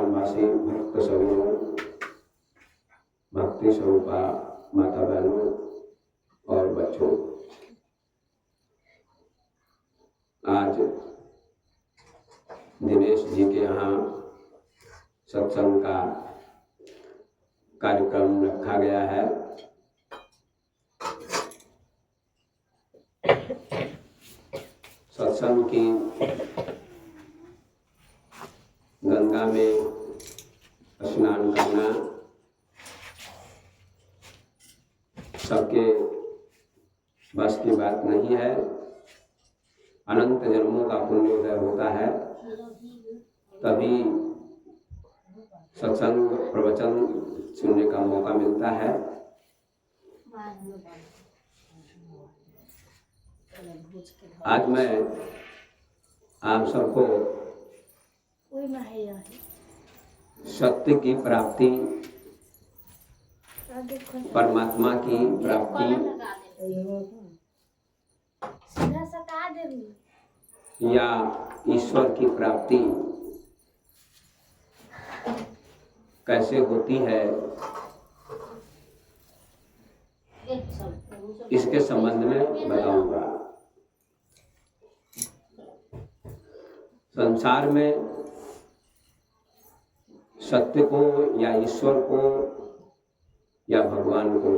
ग्रामवासी भक्त सभी, भक्ति स्वरूपा माता बहनों और बच्चों, आज दिनेश जी के यहाँ सत्संग का कार्यक्रम रखा गया है। सत्संग की गंगा में स्नान करना सबके बस की बात नहीं है। अनंत जन्मों का पुण्योदय होता है, तभी सत्संग प्रवचन सुनने का मौका मिलता है। आज मैं आप सबको सत्य की प्राप्ति, परमात्मा की प्राप्ति या ईश्वर की प्राप्ति कैसे होती है, इसके संबंध में बताऊंगा। संसार में सत्य को या ईश्वर को या भगवान को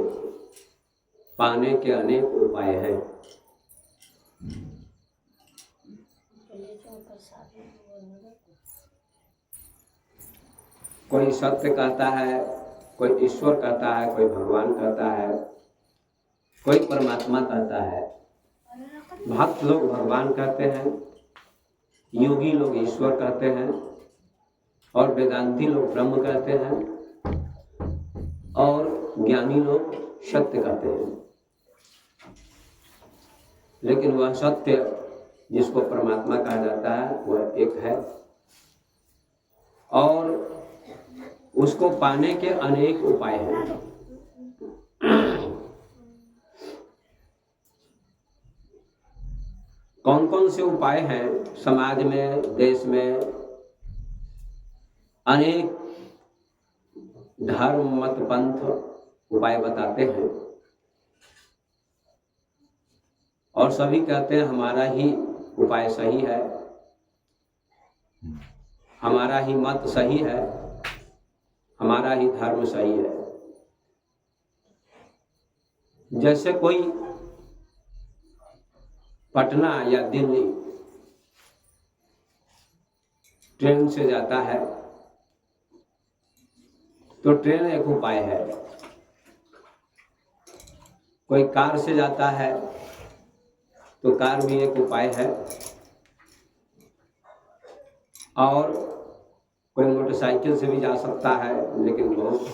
पाने के अनेक उपाय हैं। कोई सत्य कहता है, कोई ईश्वर कहता है, कोई भगवान कहता है, कोई परमात्मा कहता है। भक्त लोग भगवान कहते हैं, योगी लोग ईश्वर कहते हैं और वेदांती लोग ब्रह्म कहते हैं और ज्ञानी लोग सत्य कहते हैं। लेकिन वह सत्य जिसको परमात्मा कहा जाता है वह एक है और उसको पाने के अनेक उपाय हैं। कौन कौन से उपाय हैं? समाज में, देश में अनेक धर्म, मत, पंथ उपाय बताते हैं और सभी कहते हैं हमारा ही उपाय सही है, हमारा ही मत सही है, हमारा ही धर्म सही है। जैसे कोई पटना या दिल्ली ट्रेन से जाता है तो ट्रेन एक उपाय है। कोई कार से जाता है तो कार भी एक उपाय है और कोई मोटरसाइकिल से भी जा सकता है, लेकिन बहुत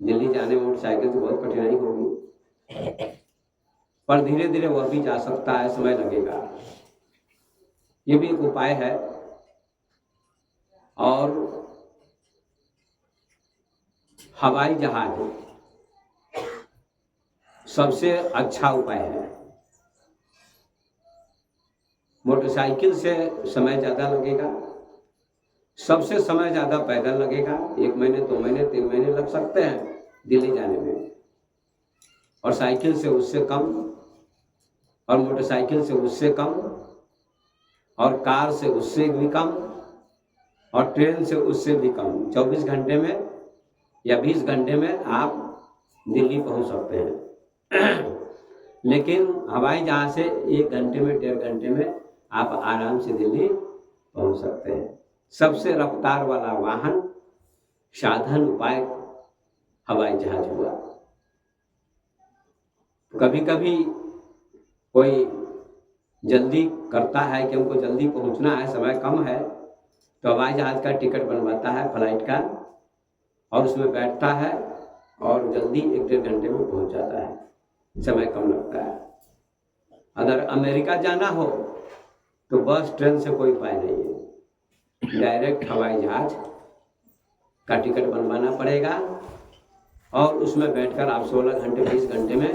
दिल्ली जाने में मोटरसाइकिल से बहुत कठिनाई होगी, पर धीरे धीरे वह भी जा सकता है, समय लगेगा। ये भी एक उपाय है। और हवाई जहाज सबसे अच्छा उपाय है। मोटरसाइकिल से समय ज़्यादा लगेगा, सबसे समय ज़्यादा पैदल लगेगा। 1 महीने, 2 महीने, 3 महीने लग सकते हैं दिल्ली जाने में, और साइकिल से उससे कम, और मोटरसाइकिल से उससे कम, और कार से उससे भी कम, और ट्रेन से उससे भी कम। 24 घंटे में या 20 घंटे में आप दिल्ली पहुंच सकते हैं। लेकिन हवाई जहाज से 1 घंटे में, 1.5 घंटे में आप आराम से दिल्ली पहुंच सकते हैं। सबसे रफ्तार वाला वाहन, साधन, उपाय हवाई जहाज हुआ। कभी कभी कोई जल्दी करता है कि हमको जल्दी पहुंचना है, समय कम है, तो हवाई जहाज का टिकट बनवाता है फ्लाइट का और उसमें बैठता है और जल्दी 1-1.5 घंटे में पहुंच जाता है, समय कम लगता है। अगर अमेरिका जाना हो तो बस, ट्रेन से कोई उपाय नहीं है, डायरेक्ट हवाई जहाज का टिकट बनवाना पड़ेगा और उसमें बैठकर आप 16 घंटे, 20 घंटे में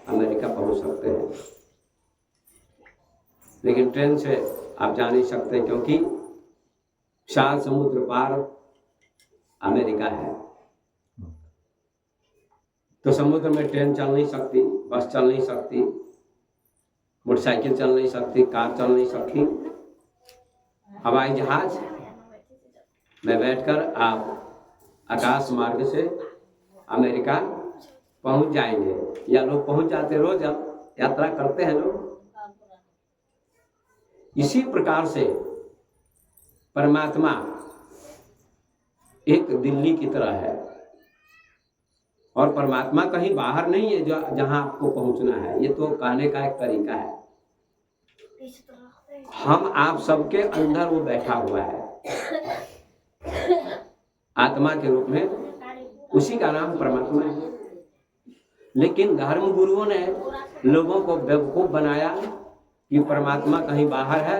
अमेरिका पहुंच सकते हैं। लेकिन ट्रेन से आप जा नहीं सकते, क्योंकि 7 समुद्र पार अमेरिका है। तो समुद्र में ट्रेन चल नहीं सकती, बस चल नहीं सकती, मोटरसाइकिल चल नहीं सकती, कार चल नहीं सकती। हवाई जहाज में बैठकर आप आकाश मार्ग से अमेरिका पहुंच जाएंगे, या लोग पहुंच जाते, रोज यात्रा करते हैं लोग। इसी प्रकार से परमात्मा एक दिल्ली की तरह है, और परमात्मा कहीं बाहर नहीं है जो जहां आपको पहुंचना है। ये तो कहने का एक तरीका है। हम आप सबके अंदर वो बैठा हुआ है आत्मा के रूप में, उसी का नाम परमात्मा है। लेकिन धर्म गुरुओं ने लोगों को बेवकूफ बनाया कि परमात्मा कहीं बाहर है,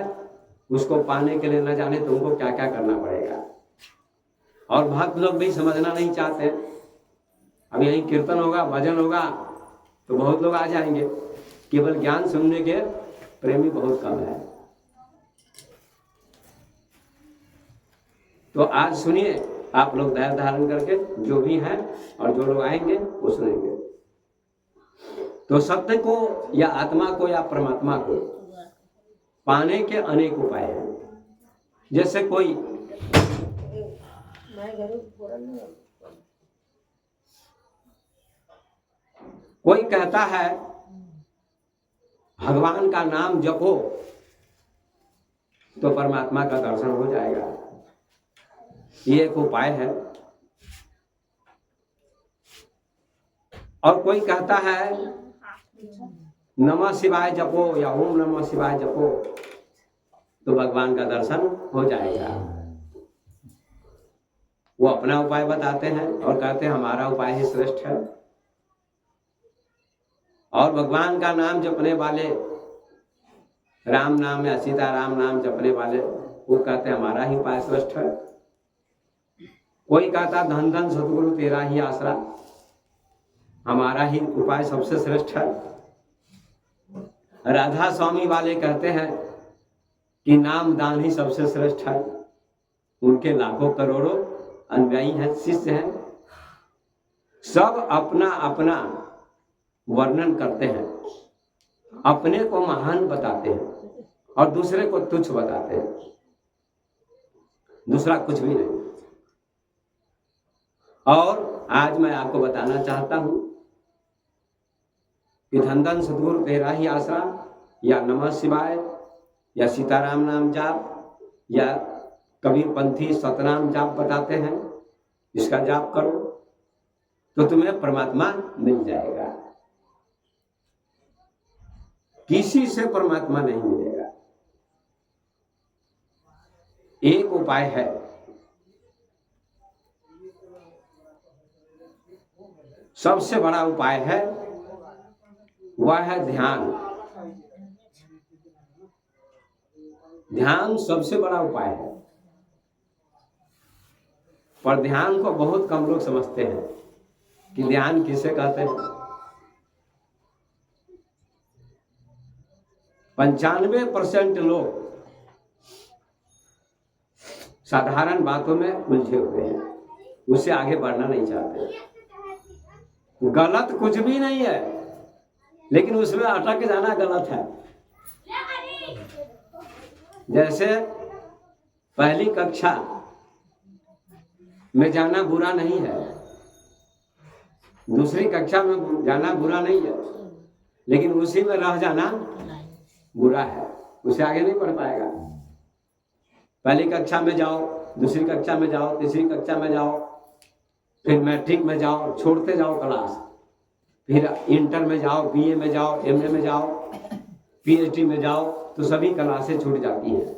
उसको पाने के लिए न जाने तुमको क्या क्या करना पड़ेगा। और भक्त लोग भी समझना नहीं चाहते। अब यही कीर्तन होगा, भजन होगा तो बहुत लोग आ जाएंगे, केवल ज्ञान सुनने के प्रेमी बहुत कम है। तो आज सुनिए आप लोग धैर्य धारण करके, जो भी हैं और जो लोग आएंगे वो सुनेंगे। तो सत्य को या आत्मा को या परमात्मा को पाने के अनेक उपाय हैं। जैसे कोई कहता है भगवान का नाम जपो तो परमात्मा का दर्शन हो जाएगा, ये एक उपाय है। और कोई कहता है नमः शिवाय जपो या ओम नमः शिवाय जपो तो भगवान का दर्शन हो जाएगा। वो अपना उपाय बताते हैं और कहते हैं हमारा उपाय ही श्रेष्ठ है। और भगवान का नाम जपने वाले, राम नाम या सीता राम नाम जपने वाले, वो कहते हैं हमारा ही उपाय श्रेष्ठ है। कोई कहता धन धन सतगुरु तेरा ही आसरा, हमारा ही उपाय सबसे श्रेष्ठ है। राधा स्वामी वाले कहते हैं कि नाम दान ही सबसे श्रेष्ठ है। उनके लाखों करोड़ों अनुयायी हैं, शिष्य हैं। सब अपना अपना वर्णन करते हैं, अपने को महान बताते हैं और दूसरे को तुच्छ बताते हैं, दूसरा कुछ भी नहीं। और आज मैं आपको बताना चाहता हूं कि धन धन सतगुरु तेरा ही आसरा या नमः शिवाय या सीताराम नाम जाप या कबीर पंथी सतनाम जाप बताते हैं, इसका जाप करो तो तुम्हें परमात्मा मिल जाएगा। किसी से परमात्मा नहीं मिलेगा। एक उपाय है, सबसे बड़ा उपाय है, वह है ध्यान। ध्यान सबसे बड़ा उपाय है, पर ध्यान को बहुत कम लोग समझते हैं कि ध्यान किसे कहते हैं। 95% लोग साधारण बातों में उलझे हुए हैं, उससे आगे बढ़ना नहीं चाहते। गलत कुछ भी नहीं है, लेकिन उसमें अटक जाना गलत है। जैसे पहली कक्षा में जाना बुरा नहीं है, दूसरी कक्षा में जाना बुरा नहीं है, लेकिन उसी में रह जाना बुरा है, उससे आगे नहीं बढ़ पाएगा। पहली कक्षा में जाओ, दूसरी कक्षा में जाओ, तीसरी कक्षा में जाओ, फिर मैट्रिक में जाओ, छोड़ते जाओ क्लास, फिर इंटर में जाओ, बीए में जाओ, एमए में जाओ, पीएचडी में जाओ, तो सभी क्लासें छूट जाती हैं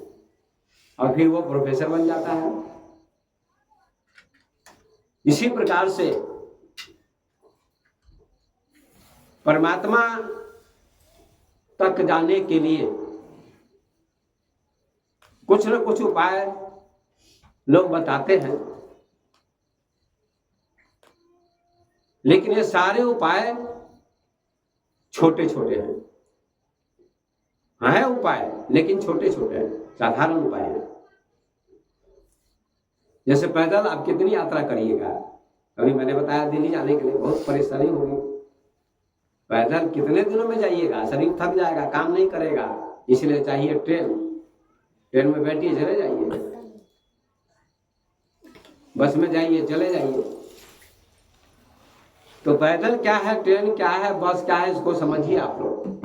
और फिर वो प्रोफेसर बन जाता है। इसी प्रकार से परमात्मा तक जाने के लिए कुछ न कुछ उपाय लोग बताते हैं, लेकिन ये सारे उपाय छोटे छोटे हैं। है उपाय लेकिन छोटे छोटे हैं, साधारण उपाय हैं। जैसे पैदल आप कितनी यात्रा करिएगा, अभी मैंने बताया दिल्ली जाने के लिए बहुत परेशानी होगी। पैदल कितने दिनों में जाइएगा, शरीर थक जाएगा, काम नहीं करेगा। इसलिए चाहिए ट्रेन। ट्रेन में बैठिए, चले जाइए, बस में जाइए, चले जाइए। तो पैदल क्या है, ट्रेन क्या है, बस क्या है, इसको समझिए आप लोग।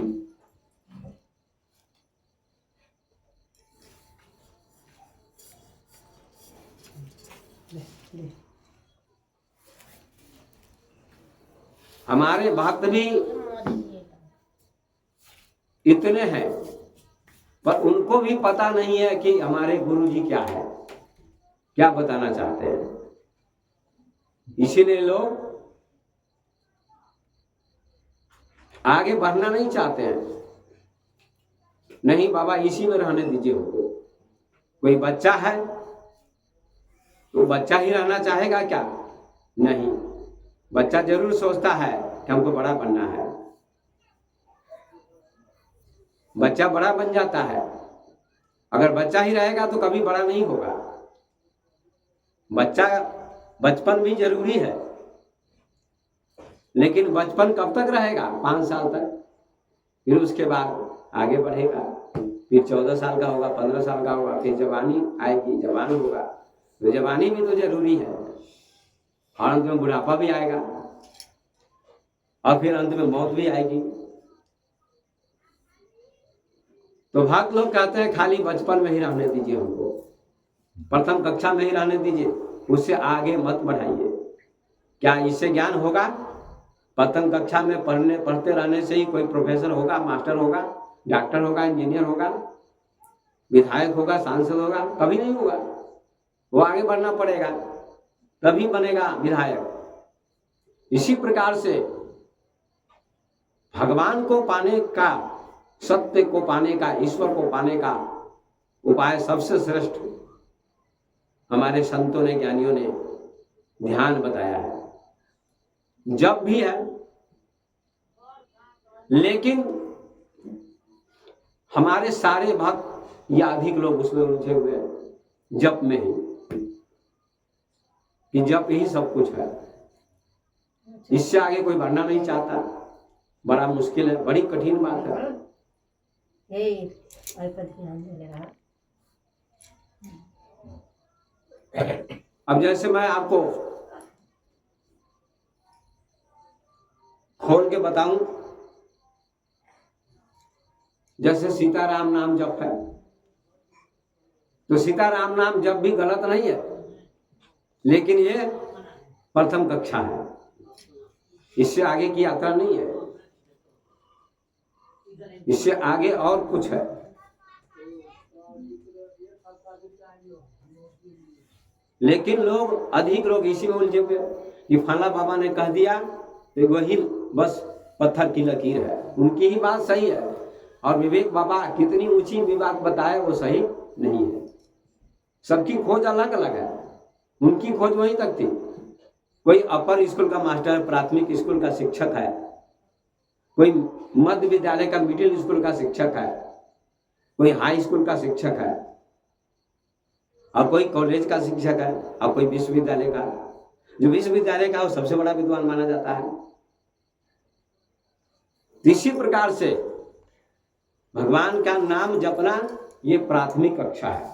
हमारे भक्त भी इतने हैं, पर उनको भी पता नहीं है कि हमारे गुरु जी क्या है, क्या बताना चाहते हैं। इसीलिए लोग आगे बढ़ना नहीं चाहते हैं। नहीं बाबा, इसी में रहने दीजिए हमको। कोई बच्चा है तो बच्चा ही रहना चाहेगा क्या? नहीं, बच्चा जरूर सोचता है कि हमको बड़ा बनना है। बच्चा बड़ा बन जाता है। अगर बच्चा ही रहेगा तो कभी बड़ा नहीं होगा। बचपन भी जरूरी है, लेकिन बचपन कब तक रहेगा? 5 साल तक। फिर उसके बाद आगे बढ़ेगा, फिर 14 साल का होगा, 15 साल का होगा, फिर जवानी आएगी, जवान होगा। तो जवानी भी तो जरूरी है, और अंत में बुढ़ापा भी आएगा, और फिर अंत में मौत भी आएगी। तो भक्त लोग कहते हैं खाली बचपन में ही रहने दीजिए हमको, प्रथम कक्षा में ही रहने दीजिए, उससे आगे मत बढ़ाइए। क्या इससे ज्ञान होगा? प्रथम कक्षा में पढ़ते रहने से ही कोई प्रोफेसर होगा, मास्टर होगा, डॉक्टर होगा, इंजीनियर होगा, विधायक होगा, सांसद होगा? कभी नहीं होगा। वो आगे बढ़ना पड़ेगा, तभी बनेगा विधायक। इसी प्रकार से भगवान को पाने का, सत्य को पाने का, ईश्वर को पाने का उपाय सबसे श्रेष्ठ हमारे संतों ने, ज्ञानियों ने ध्यान बताया है। जप भी है, लेकिन हमारे सारे भक्त या अधिक लोग उसमें उलझे हुए हैं जप में ही, कि जप ही सब कुछ है। इससे आगे कोई बढ़ना नहीं चाहता। बड़ा मुश्किल है, बड़ी कठिन बात है। अब जैसे मैं आपको खोल के बताऊं, जैसे सीताराम नाम जप है, तो सीताराम नाम जप भी गलत नहीं है, लेकिन ये प्रथम कक्षा है, इससे आगे की यात्रा नहीं है। इससे आगे और कुछ है। लेकिन लोग, अधिक लोग इसी में उलझे हुए कि फला बाबा ने कह दिया तो वही बस पत्थर की लकीर है। उनकी ही बात सही है, और विवेक बाबा कितनी ऊंची भी बात बताए वो सही नहीं है। सबकी खोज अलग अलग है, उनकी खोज वहीं तक थी। कोई अपर स्कूल का मास्टर, प्राथमिक स्कूल का शिक्षक है, कोई मध्य विद्यालय का, मिडिल स्कूल का शिक्षक है, कोई हाई स्कूल का शिक्षक है, और कोई कॉलेज का शिक्षक है, और कोई विश्वविद्यालय का। जो विश्वविद्यालय का वो सबसे बड़ा विद्वान माना जाता है। इसी प्रकार से भगवान का नाम जपना ये प्राथमिक कक्षा है।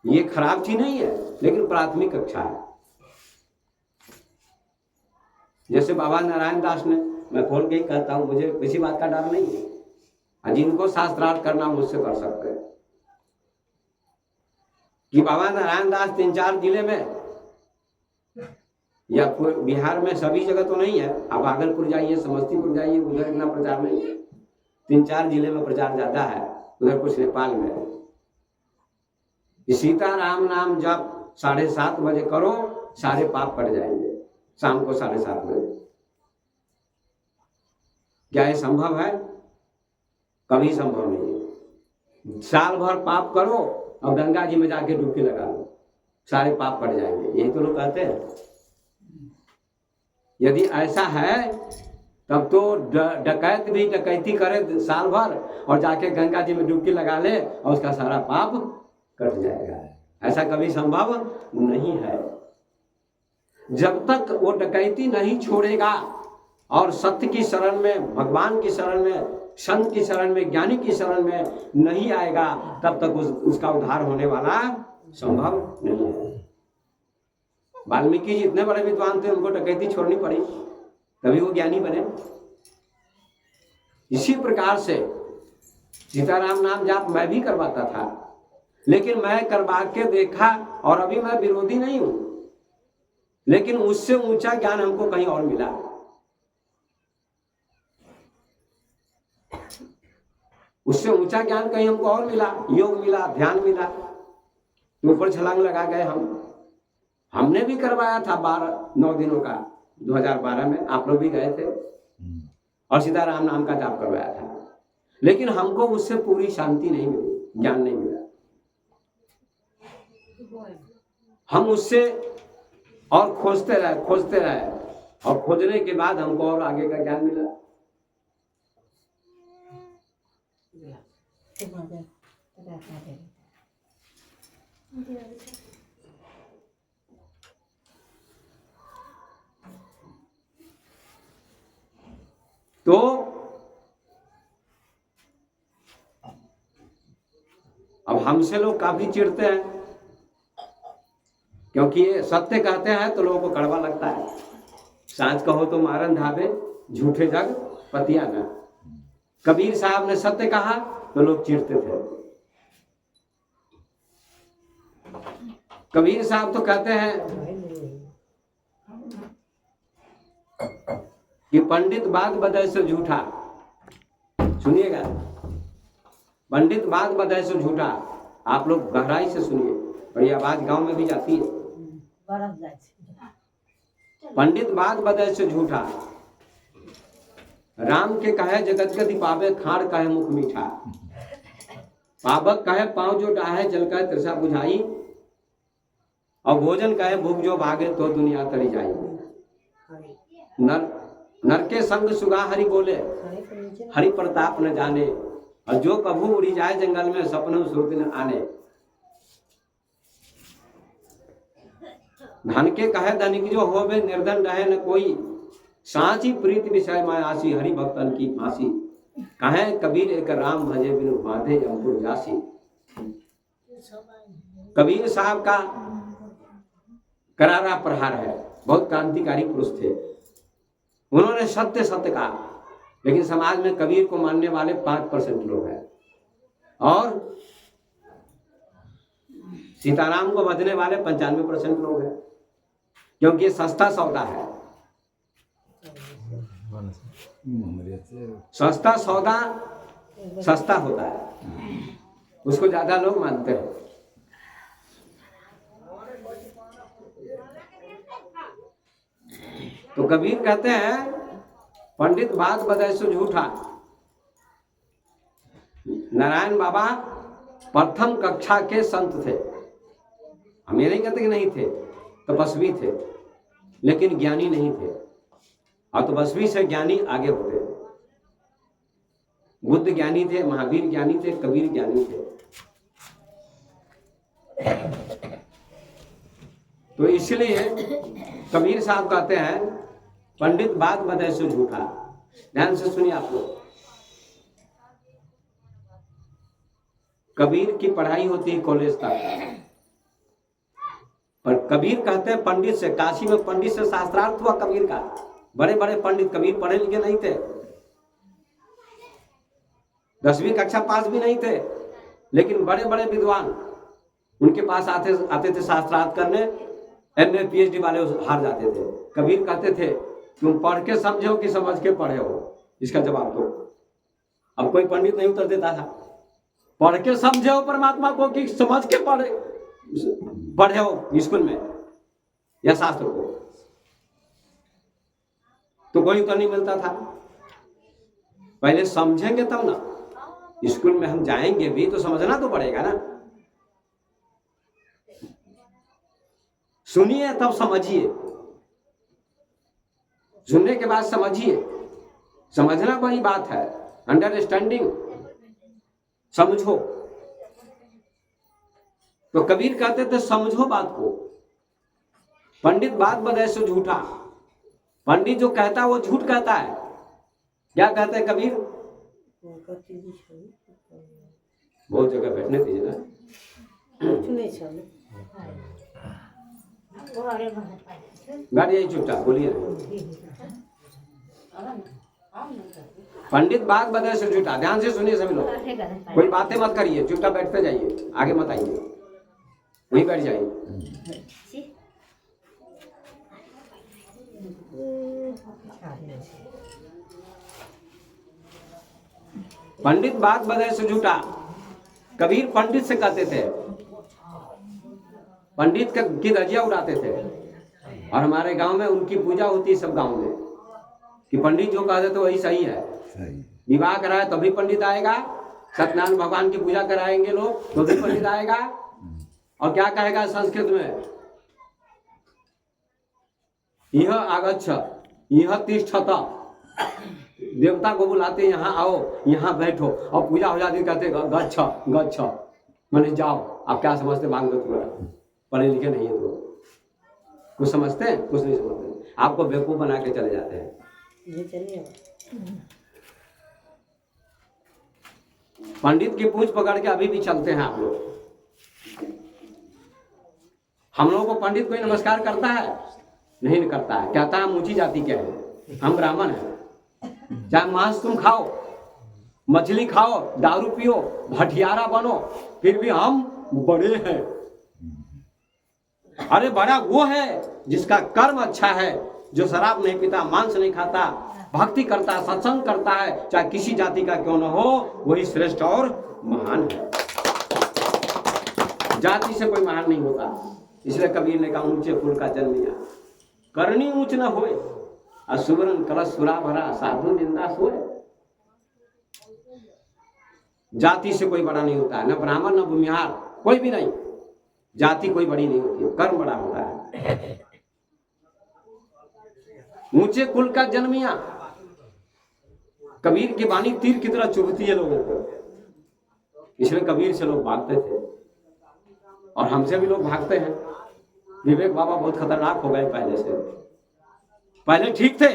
ये खराब चीज नहीं है, लेकिन प्राथमिक कक्षा है। जैसे बाबा नारायण दास ने, मैं खोल के ही कहता हूं, मुझे किसी बात का डर नहीं है। जिनको शास्त्रार्थ करना मुझसे कर सकते हैं। कि बाबा नारायण दास 3-4 जिले में, या बिहार में सभी जगह तो नहीं है, आप भागलपुर जाइए, समस्तीपुर जाइए, उधर इतना प्रचार नहीं है। 3-4 जिले में प्रचार ज्यादा है, उधर कुछ नेपाल में। सीताराम नाम जब 7:30 बजे करो, सारे पाप कट जाएंगे। शाम को 7:30 बजे। क्या ये संभव है? कभी संभव नहीं है। साल भर पाप करो और गंगा जी में जाके डुबकी लगा लो, सारे पाप कट जाएंगे। यही तो लोग कहते हैं। यदि ऐसा है तब तो डकैत भी डकैती करे साल भर और जाके गंगा जी में डुबकी लगा ले और उसका सारा पाप कट जाएगा। ऐसा कभी संभव नहीं है। जब तक वो डकैती नहीं छोड़ेगा और सत्य की शरण में, भगवान की शरण में, संत की शरण में, ज्ञानी की शरण में नहीं आएगा, तब तक उसका उद्धार होने वाला संभव नहीं है। वाल्मीकि जी इतने बड़े विद्वान थे, उनको डकैती छोड़नी पड़ी तभी वो ज्ञानी बने। इसी प्रकार से सीताराम नाम जाप मैं भी करवाता था, लेकिन मैं करवा के देखा, और अभी मैं विरोधी नहीं हूं, लेकिन उससे ऊंचा ज्ञान हमको कहीं और मिला। उससे ऊंचा ज्ञान कहीं हमको और मिला, योग मिला, ध्यान मिला। ऊपर छलांग लगा गए हमने भी करवाया था 9 दिनों का 2012 में, आप लोग भी गए थे, और सीताराम नाम का जाप करवाया था, लेकिन हमको उससे पूरी शांति नहीं मिली, ज्ञान नहीं मिला। हम उससे और खोजते रहे, और खोजने के बाद हमको और आगे का ज्ञान मिला। तो अब हमसे लोग काफी चिढ़ते हैं, क्योंकि ये सत्य कहते हैं तो लोगों को कड़वा लगता है। सांच कहो तो मारन धाबे, झूठे जग पतिया न। कबीर साहब ने सत्य कहा तो लोग चिढ़ते थे। कबीर साहब तो कहते हैं कि पंडित बात बदय से झूठा, सुनिएगा, पंडित बात बदय से झूठा। आप लोग गहराई से सुनिए, और ये आवाज गांव में भी जाती है। पंडित बात बदय से झूठा, राम के कहे जगत गति पावे, खाड़ कहे मुख मीठा। पावक कहे पांव जो डाहे, जल कहे तृषा बुझाई, और भोजन कहे भूख जो भागे, तो दुनिया तरी जाई। नर के संग सुगा हरि बोले, हरि प्रताप न जाने, और जो कभू उड़ी जाए जंगल में, सपनों सुरत न आने। धन के कहे धनिक जो होवे, निर्धन रहे न कोई, सांची प्रीत विषय मायासी, हरि भक्तन की फांसी। कहे कबीर एक राम भजे, बिनु बांधे यमपुर जासी। कबीर साहब का करारा प्रहार है, बहुत क्रांतिकारी पुरुष थे। उन्होंने सत्य सत्य कहा, लेकिन समाज में कबीर को मानने वाले 5% लोग हैं, और सीताराम को बचने वाले 95% लोग हैं, क्योंकि सस्ता सौदा है। सस्ता सौदा सस्ता होता है, उसको ज्यादा लोग मानते हैं। तो कबीर कहते हैं पंडित बात बदय से झूठा। नारायण बाबा प्रथम कक्षा के संत थे, हम ये नहीं कहते कि नहीं थे, तपस्वी थे, लेकिन ज्ञानी नहीं थे। और तपस्वी से ज्ञानी आगे होते हैं। बुद्ध ज्ञानी थे, महावीर ज्ञानी थे, कबीर ज्ञानी थे। तो इसलिए कबीर साहब कहते हैं पंडित बात बदय से झूठा। ध्यान से सुनिए आप लोग। कबीर की पढ़ाई होती है कॉलेज तक, पर कबीर कहते हैं पंडित से, काशी में पंडित से शास्त्रार्थ हुआ कबीर का। बड़े बड़े पंडित, कबीर पढ़े लिखे नहीं थे, 10वीं कक्षा पास भी नहीं थे, लेकिन बड़े बड़े विद्वान उनके पास आते थे शास्त्रार्थ करने। MA PhD वाले हार जाते थे। कबीर कहते थे तुम पढ़ के समझे हो कि समझ के पढ़े हो, इसका जवाब दो। अब कोई पंडित नहीं उत्तर देता था, पढ़ के समझे हो परमात्मा को कि समझ के पढ़े हो स्कूल में या शास्त्र को, तो कोई उत्तर नहीं मिलता था। पहले समझेंगे तब ना, स्कूल में हम जाएंगे भी तो समझना तो पड़ेगा ना। सुनिए तब समझिए, सुनने के बाद समझिए। समझना बड़ी बात है, अंडरस्टैंडिंग, समझो। तो कबीर कहते थे समझो बात को, पंडित बात बदे सो झूठा। पंडित जो कहता है वो झूठ कहता है। क्या कहते हैं कबीर? बहुत जगह बैठने दीजिए ना। बैठ जाइए चुपचाप, बोलिए। पंडित बात बदले से झूठा। ध्यान से सुनिए सभी लोग, कोई बातें मत करिए, चुपचाप बैठते जाइए, आगे मत आइए, वहीं बैठ जाइए। पंडित बात बदले से झूठा। कबीर पंडित से कहते थे, पंडित की धज्जियां उड़ाते थे। और हमारे गांव में उनकी पूजा होती है, सब गांव में, कि पंडित जो कहते थे वही सही है। विवाह कराए तभी पंडित आएगा, सत्यनारायण भगवान की पूजा कराएंगे लोग तो भी पंडित आएगा। और क्या कहेगा संस्कृत में? यह आगच्छ यह तिष्ठत। देवता को बुलाते यहाँ आओ, यहाँ बैठो, और पूजा हो जाती, कहते गच्छ गच्छ, माने जाओ। आप क्या समझते? भागवत पूरा पढ़े लिखे नहीं है तो कुछ समझते हैं? कुछ नहीं समझते, आपको बेवकूफ बना के चले जाते हैं। पंडित की पूंछ पकड़ के अभी भी चलते हैं आप लोग। हम लोगों को पंडित कोई नमस्कार करता है? नहीं करता है। कहता है हम ऊंची जाति के हैं, हम ब्राह्मण हैं। चाहे मांस तुम खाओ, मछली खाओ, दारू पियो, भटियारा बनो, फिर भी हम बड़े हैं। अरे बड़ा वो है जिसका कर्म अच्छा है, जो शराब नहीं पीता, मांस नहीं खाता, भक्ति करता, सत्संग करता है, चाहे किसी जाति का क्यों न हो, वही श्रेष्ठ और महान है। जाति से कोई महान नहीं होता। इसलिए कबीर ने कहा ऊंचे कुल का जन्मिया, करनी ऊंच न होए, असुवरन कलश सुरा भरा, साधु निंदा सोए। जाति से कोई बड़ा नहीं होता है, न ब्राह्मण न भूमिहार, कोई भी नहीं। जाति कोई बड़ी नहीं होती है, कर्म बड़ा होता है। ऊंचे कुल का जन्मिया। कबीर की वाणी तीर की तरह चुभती है लोगों को, इसलिए कबीर से लोग भागते थे और हमसे भी लोग भागते हैं। विवेक बाबा बहुत खतरनाक हो गए पहले से। पहले ठीक थे,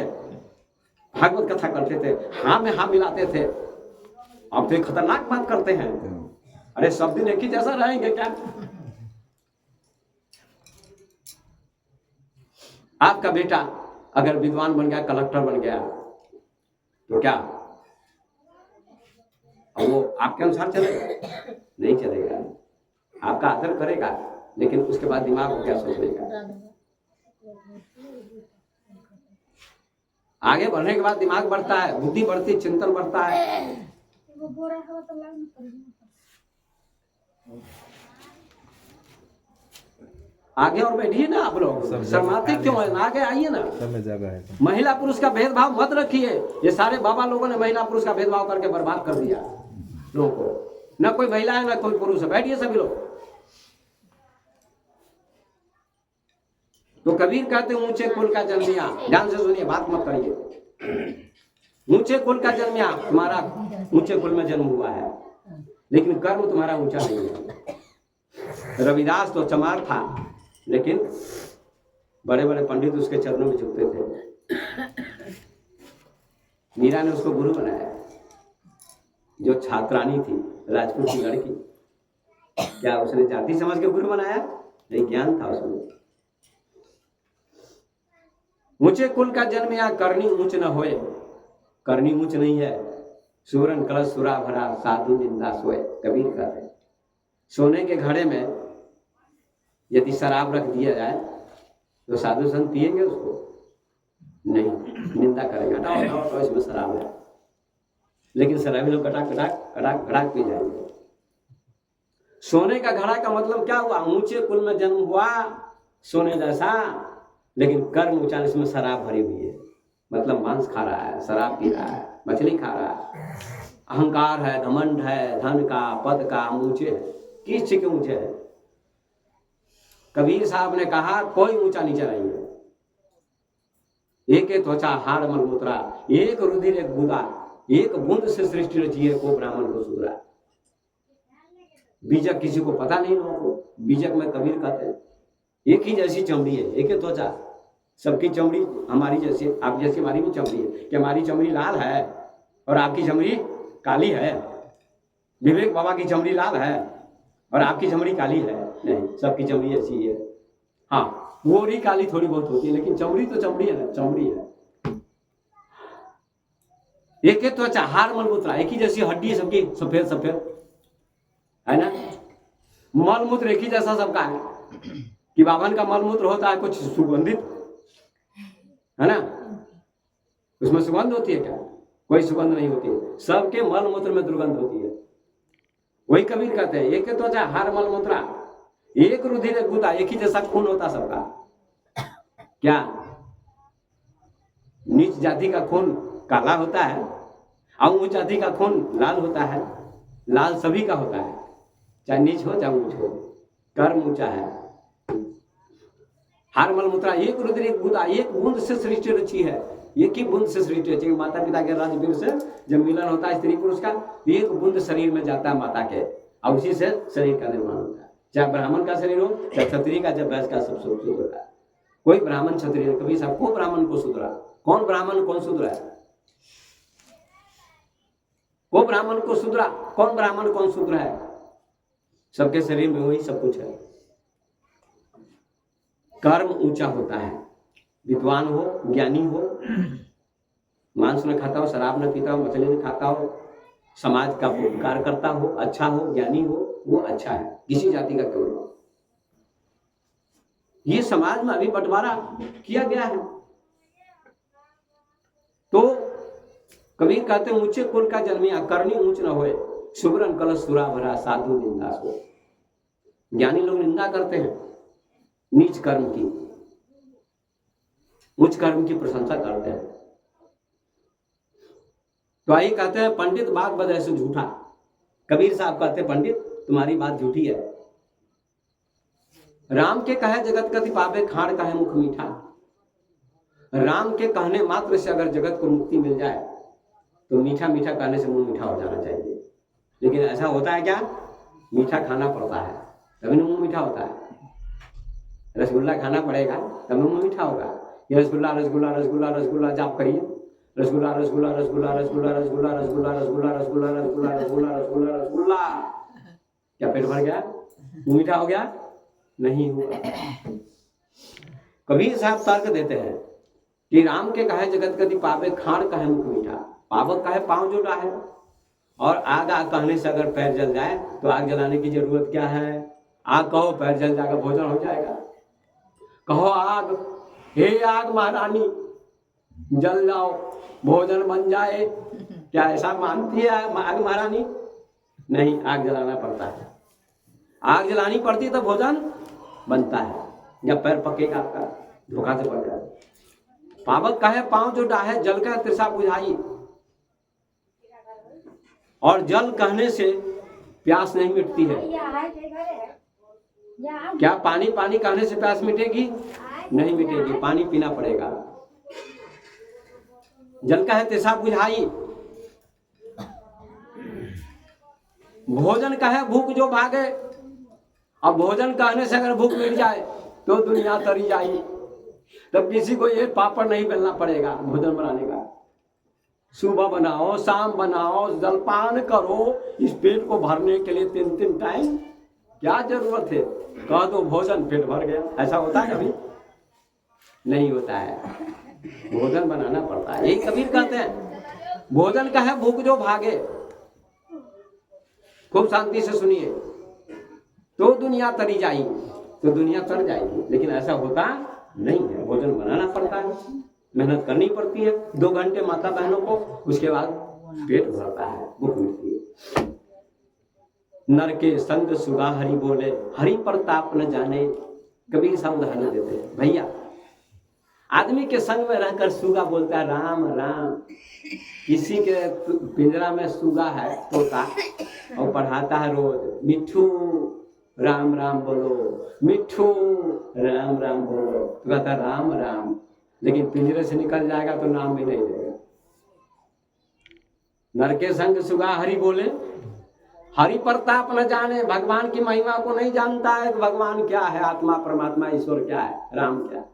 भागवत कथा करते थे, हाँ में हाँ मिलाते थे। अब तो खतरनाक बात करते हैं। अरे सब दिन एक ही जैसा रहेंगे क्या? आपका बेटा अगर विद्वान बन गया, कलेक्टर बन गया, तो क्या वो आपके अनुसार चलेगा? नहीं चलेगा। आपका आदर करेगा, लेकिन उसके बाद दिमाग को क्या सोचेगा? आगे बढ़ने के बाद दिमाग बढ़ता है, बुद्धि बढ़ती, चिंतन बढ़ता है। आगे और बैठिए ना आप लोग, शर्माते क्यों है? आगे आइए ना। समय ज्यादा है। महिला पुरुष का भेदभाव मत रखिए। ये सारे बाबा लोगों ने महिला पुरुष का भेदभाव करके बर्बाद कर दिया लोगों को। न कोई महिला है न कोई पुरुष है, बैठिए सभी लोग। तो कबीर कहते ऊंचे कुल का जन्मिया। ध्यान से सुनिए, बात मत करिए। ऊंचे कुल का जन्मिया, तुम्हारा ऊंचे कुल में जन्म हुआ है, लेकिन कर्म तुम्हारा ऊंचा नहीं है। रविदास तो चमार था, लेकिन बड़े बड़े पंडित उसके चरणों में झुकते थे। मीरा ने उसको गुरु बनाया। जो छात्रानी थी, राजपूत की लड़की, क्या उसने जाति समझ के गुरु बनाया? नहीं, ज्ञान था उसमें। ऊंचे कुल का जन्म या करनी ऊंच न होए। करनी ऊंच नहीं है। सुवरन कलश सुरा भरा, साधु निंदा सोए। कबीर कहते हैं सोने के घड़े में यदि शराब रख दिया जाए तो साधु संत पिएंगे उसको? नहीं, निंदा करेगा, हटाओ इसमें शराब है। लेकिन शराबी लोग कटाक कटाक कटाक कटाक पी जाएंगे। सोने का घड़ा का मतलब क्या हुआ? ऊंचे कुल में जन्म हुआ सोने जैसा, लेकिन कर्म ऊंचा, इसमें शराब भरी हुई है। मतलब मांस खा रहा है, शराब पी रहा है, मछली खा रहा है, अहंकार है, घमंड है, धन का, पद का, हम ऊंचे हैं। किस चीज के ऊंचे हैं? कबीर साहब ने कहा कोई ऊंचा नीचा नहीं है। एक त्वचा हाड़ मलमूत्रा, एक रुधिर एक बूंदा, एक बूंद से सृष्टि रची है, को ब्राह्मण को सुधरा। बीजक किसी को पता नहीं लोगों को, बीजक में कबीर कहते हैं। एक ही जैसी चमड़ी है, एक ही त्वचा, सबकी चमड़ी हमारी जैसी, आप जैसी हमारी भी चमड़ी है। कि हमारी चमड़ी लाल है और आपकी चमड़ी काली है? विवेक बाबा की चमड़ी लाल है और आपकी चमड़ी काली है? नहीं, सबकी चमड़ी ऐसी है। हाँ, गोरी काली थोड़ी बहुत होती है, लेकिन चमड़ी तो चमड़ी है ना, चमड़ी है। एक ही त्वचा, हार मलमूत्र एक ही जैसी, हड्डी सबकी सफेद सफेद है ना। मलमूत्र एक ही जैसा सबका है। कि बाभन का मलमूत्र होता है कुछ सुगंधित, है ना, उसमें सुगंध होती है क्या? कोई सुगंध नहीं होती है। सबके मलमूत्र में दुर्गंध होती है। वही कबीर कहते हैं, एक त्वचा हार मलमूत्रा एक रुधिर एक गुदा, एक ही जैसा खून होता सबका। क्या नीच जाति का खून काला होता है और ऊंच जाति का खून लाल होता है? लाल सभी का होता है, चाहे नीच हो चाहे ऊंच हो, कर्म ऊंचा है। हार मलमूत्रा एक रुधिर एक गुदा, एक बूंद से सृष्टि रची है। एक ही बूंद से सृष्टि रची। माता पिता के राजवीर से जब मिलन होता है स्त्री पुरुष का, एक बूंद शरीर में जाता है माता के, और उसी से शरीर का निर्माण होता है। चाहे ब्राह्मण का शरीर हो चाहे क्षत्रिय का, चाहे वैश्य का, सब शुद्ध होता है। कोई ब्राह्मण क्षत्रिय कभी सबको ब्राह्मण को सुधरा। कौन ब्राह्मण कौन सुधरा है? वो ब्राह्मण को सुधरा, कौन ब्राह्मण कौन सुधरा है? सबके शरीर में वही सब कुछ है। कर्म ऊंचा होता है। विद्वान हो, ज्ञानी हो, मांस न खाता हो, शराब न पीता हो, मछली न खाता हो, समाज का उपकार करता हो, अच्छा हो, ज्ञानी हो, वो अच्छा है, किसी जाति का क्यों हो। ये समाज में अभी बंटवारा किया गया है। तो कबीर कहते हैं, ऊंचे कुल का जन्मिया करनी ऊंच न होए, सुबरन कलश सुरा भरा साधु निंदा सो। ज्ञानी लोग निंदा करते हैं नीच कर्म की, उच्च कर्म की प्रशंसा करते हैं। तो आइए कहते हैं, पंडित बात बदे से झूठा। कबीर साहब कहते हैं, पंडित तुम्हारी बात झूठी है। राम के कहे जगत कति पावे, खाड़ कहे मुख मीठा। राम के कहने मात्र से अगर जगत को मुक्ति मिल जाए तो मीठा मीठा कहने से मुंह मीठा हो जाना चाहिए। लेकिन ऐसा होता है क्या? मीठा खाना पड़ता है तभी ना मुंह मीठा होता है। रसगुल्ला खाना पड़ेगा तब मुंह मीठा होगा। ये रसगुल्ला रसगुल्ला रसगुल्ला रसगुल्ला जाप करिए, रसगुल्ला रसगुल्ला रसगुल्ला रसगुल्ला रसगुल्ला रसगुल्ला रसगुल्ला रसगुल्ला रसगुल्ला रसगुल्ला रसगुल्ला रसगुल्ला। क्या पेट भर गया? मुंह मीठा हो गया? नहीं हुआ। कबीर साहब तर्क देते हैं कि राम के कहे जगत गति पावे, खाड़ कहे मुख मीठा। पावक कहे पांव जो डाहे, और आग आग कहने से अगर पैर जल जाए तो आग जलाने की जरूरत क्या है? आग कहो पैर जल जाएगा, भोजन हो जाएगा। कहो आग, हे आग महारानी जल जाओ भोजन बन जाए। क्या ऐसा मानती है आग महारानी? नहीं, आग जलाना पड़ता है। आग जलानी पड़ती है तो भोजन बनता है। जब पैर पकेगा आपका, धोखा से पड़ जाए। पावक कहे पांव जो डाहे, जल का तृषा बुझाई। और जल कहने से प्यास नहीं मिटती है। क्या पानी पानी कहने से प्यास मिटेगी? नहीं मिटेगी, पानी पीना पड़ेगा। जल का है तृषा बुझाई। भोजन का है भूख जो भागे। अब भोजन कहने से अगर भूख मिट जाए तो दुनिया तरी जाए। तब किसी को ये पापड़ नहीं बेलना पड़ेगा भोजन बनाने का। सुबह बनाओ, शाम बनाओ, जलपान करो, इस पेट को भरने के लिए 3-3 टाइम क्या जरूरत है? कह दो भोजन, पेट भर गया। ऐसा होता है कभी? नहीं होता है। भोजन बनाना पड़ता है। यही कबीर कहते हैं, भोजन का है भूख जो भागे। खूब शांति से सुनिए। तो दुनिया तरी जाएगी, तो दुनिया तर जाएगी। लेकिन ऐसा होता नहीं है। भोजन बनाना पड़ता है, मेहनत करनी पड़ती है 2 घंटे माता बहनों को, उसके बाद पेट भरता है, भूख मिटती है। नर के संग सुगा हरि बोले, हरि प्रताप न जाने। कबीर साहब उदाहरण देते हैं, भैया आदमी के संग में रहकर सुगा बोलता है राम राम। किसी के पिंजरा में सुगा है तोता, और पढ़ाता है रोज, मिठू राम राम बोलो, मिठू राम राम बोलो। तो कहता है राम राम, लेकिन पिंजरे से निकल जाएगा तो नाम भी नहीं देगा। नर के संग सुगा हरि बोले, हरि प्रताप न जाने, भगवान की महिमा को नहीं जानता है कि भगवान क्या है, आत्मा परमात्मा ईश्वर क्या है, राम क्या है।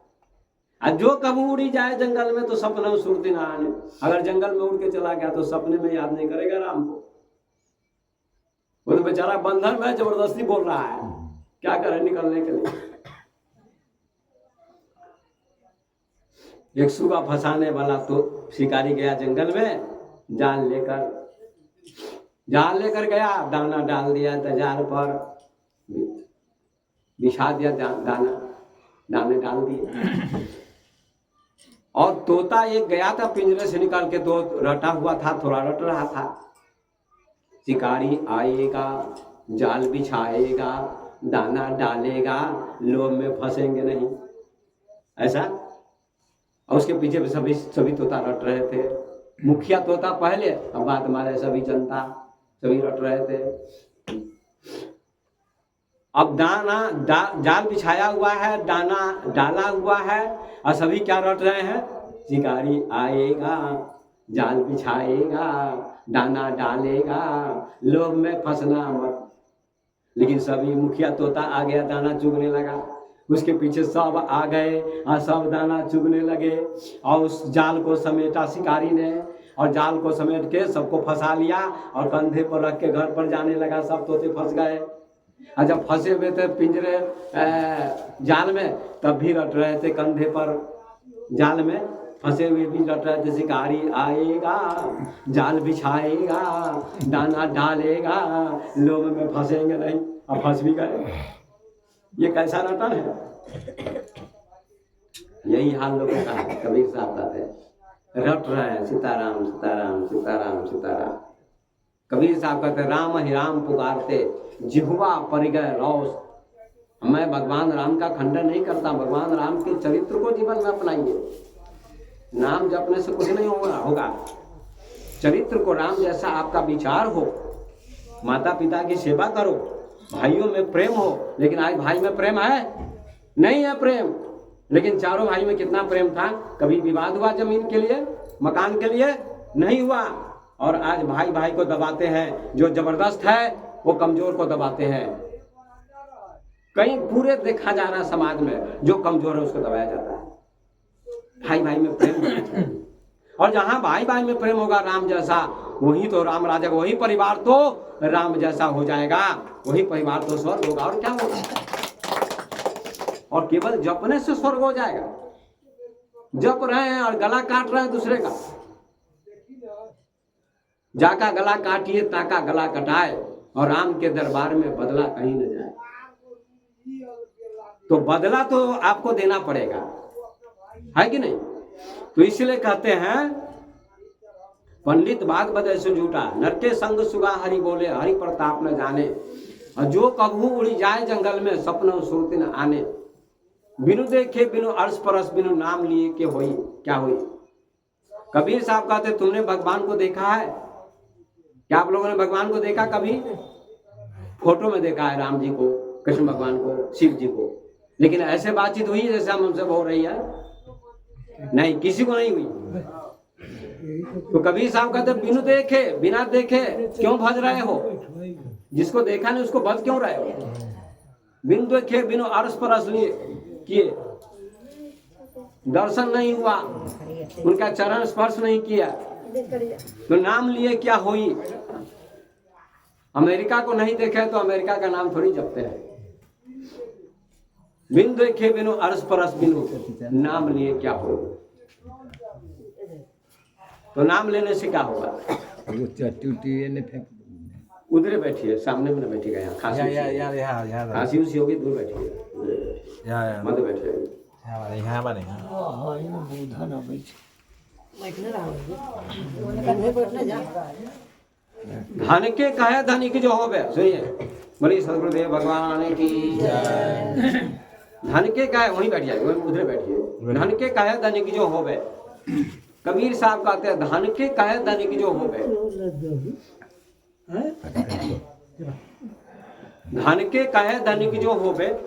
और जो कभी उड़ी जाए जंगल में तो सपने में सुरती ना आने। अगर जंगल में उड़ के चला गया तो सपने में याद नहीं करेगा राम को। वो तो बेचारा बंधन में जबरदस्ती बोल रहा है, क्या करे निकलने के लिए। एक सुगा फंसाने वाला तो शिकारी गया जंगल में, जाल लेकर गया, दाना डाल दिया तो जाल पर बिछा दिया, दाने डाल दिए। और तोता एक गया था पिंजरे से निकाल के, तो रटा हुआ था, थोड़ा रट रहा था। शिकारी आएगा, जाल बिछाएगा, दाना डालेगा, लोभ में फंसेंगे नहीं, ऐसा। और उसके पीछे सभी तोता रट रहे थे। मुखिया तोता पहले, अब बाद हमारे सभी जनता सभी रट रहे थे। अब जाल बिछाया हुआ है, दाना डाला हुआ है, और सभी क्या रट रहे हैं, शिकारी आएगा, जाल बिछाएगा, दाना डालेगा, लोभ में फंसना मत। लेकिन सभी मुखिया तोता आ गया, दाना चुगने लगा, उसके पीछे सब आ गए और सब दाना चुगने लगे। और उस जाल को समेटा शिकारी ने, और जाल को समेट के सबको फंसा लिया और कंधे पर रख के घर पर जाने लगा। सब तोते फंस गए, और जब फंसे हुए थे पिंजरे जाल में, तब भी रट रहे थे कंधे पर, जाल में फंसे हुए भी रट रहे थे, शिकारी आएगा, जाल बिछाएगा, दाना डालेगा, लोभ में फंसेंगे नहीं, और फंस भी गए। ये कैसा रटन है? यही हाल लोगों का है। कबीर साहब कहते हैं, रट रहे हैं सीताराम सीताराम सीताराम सीताराम। कबीर साहब कहते हैं, राम ही राम पुकारते, जिह्वा पर गए रौस। मैं भगवान राम का खंडन नहीं करता, भगवान राम के चरित्र को जीवन में अपनाइए। नाम जपने से कुछ नहीं होगा। चरित्र को राम जैसा आपका विचार हो, माता पिता की सेवा करो, भाइयों में प्रेम हो। लेकिन आज भाई में प्रेम है? नहीं है प्रेम। लेकिन चारों भाई में कितना प्रेम था? कभी विवाद हुआ जमीन के लिए, मकान के लिए? नहीं हुआ। और आज भाई भाई को दबाते हैं, जो जबरदस्त है वो कमजोर को दबाते हैं। कहीं पूरे देखा जा रहा है समाज में, जो कमजोर है उसको दबाया जाता है। भाई भाई में प्रेम होना चाहिए, और जहां भाई भाई में प्रेम होगा राम जैसा, वही तो राम राजा, वही परिवार तो राम जैसा हो जाएगा, वही परिवार तो स्वर्ग होगा। और क्या होगा? और केवल जपने से स्वर्ग हो जाएगा? जप रहे हैं और गला काट रहे हैं दूसरे का। जाका गला काटिए ताका गला कटाए, और राम के दरबार में बदला कहीं न जाए। तो बदला तो आपको देना पड़ेगा, है कि नहीं? तो इसलिए कहते हैं, पंडित बाग बदे से झूठा, नर के संग सुगा हरि बोले, हरि प्रताप न जाने। और जो कभू उड़ी जाए जंगल में, सपनों सुरती न आने। बिनु देखे बिनु अर्श परस, बिनु नाम लिए के होई क्या हुई। कबीर साहब कहते, तुमने भगवान को देखा है क्या? आप लोगों ने भगवान को देखा कभी? फोटो में देखा है राम जी को, कृष्ण भगवान को, शिव जी को, लेकिन ऐसे बातचीत हुई जैसे हम हमसे हो रही है? नहीं, किसी को नहीं हुई। तो कबीर साहब कहते, बिनु देखे बिना देखे क्यों भज रहे हो? जिसको देखा नहीं उसको भज क्यों रहे हो? बिनु देखे बिनु अर्श परस लिए किए, दर्शन नहीं हुआ, उनका चरण स्पर्श नहीं किया, तो नाम लिए क्या हुई? अमेरिका को नहीं देखे तो अमेरिका का नाम थोड़ी जपते हैं। बिन देखे बिनु अर्श परस, बिनु नाम लिए क्या हो? तो नाम लेने से क्या होगा? उधर बैठिए, सामने में बैठिएगा। यहाँ खांसी उसी होगी, दूर बैठिए, मत बैठिए। धन के कहे धनिक जो हो गए, सुनिए, बोलिए सदगुरुदेव भगवान की जय। धन के कहे, वहीं बैठ जाए, उधर बैठिए। धन के कहे धनिक जो हो गए, कबीर साहब कहते हैं, धन के कहे धनिक जो हो गए। धन के कहे धनिक जो हो गए।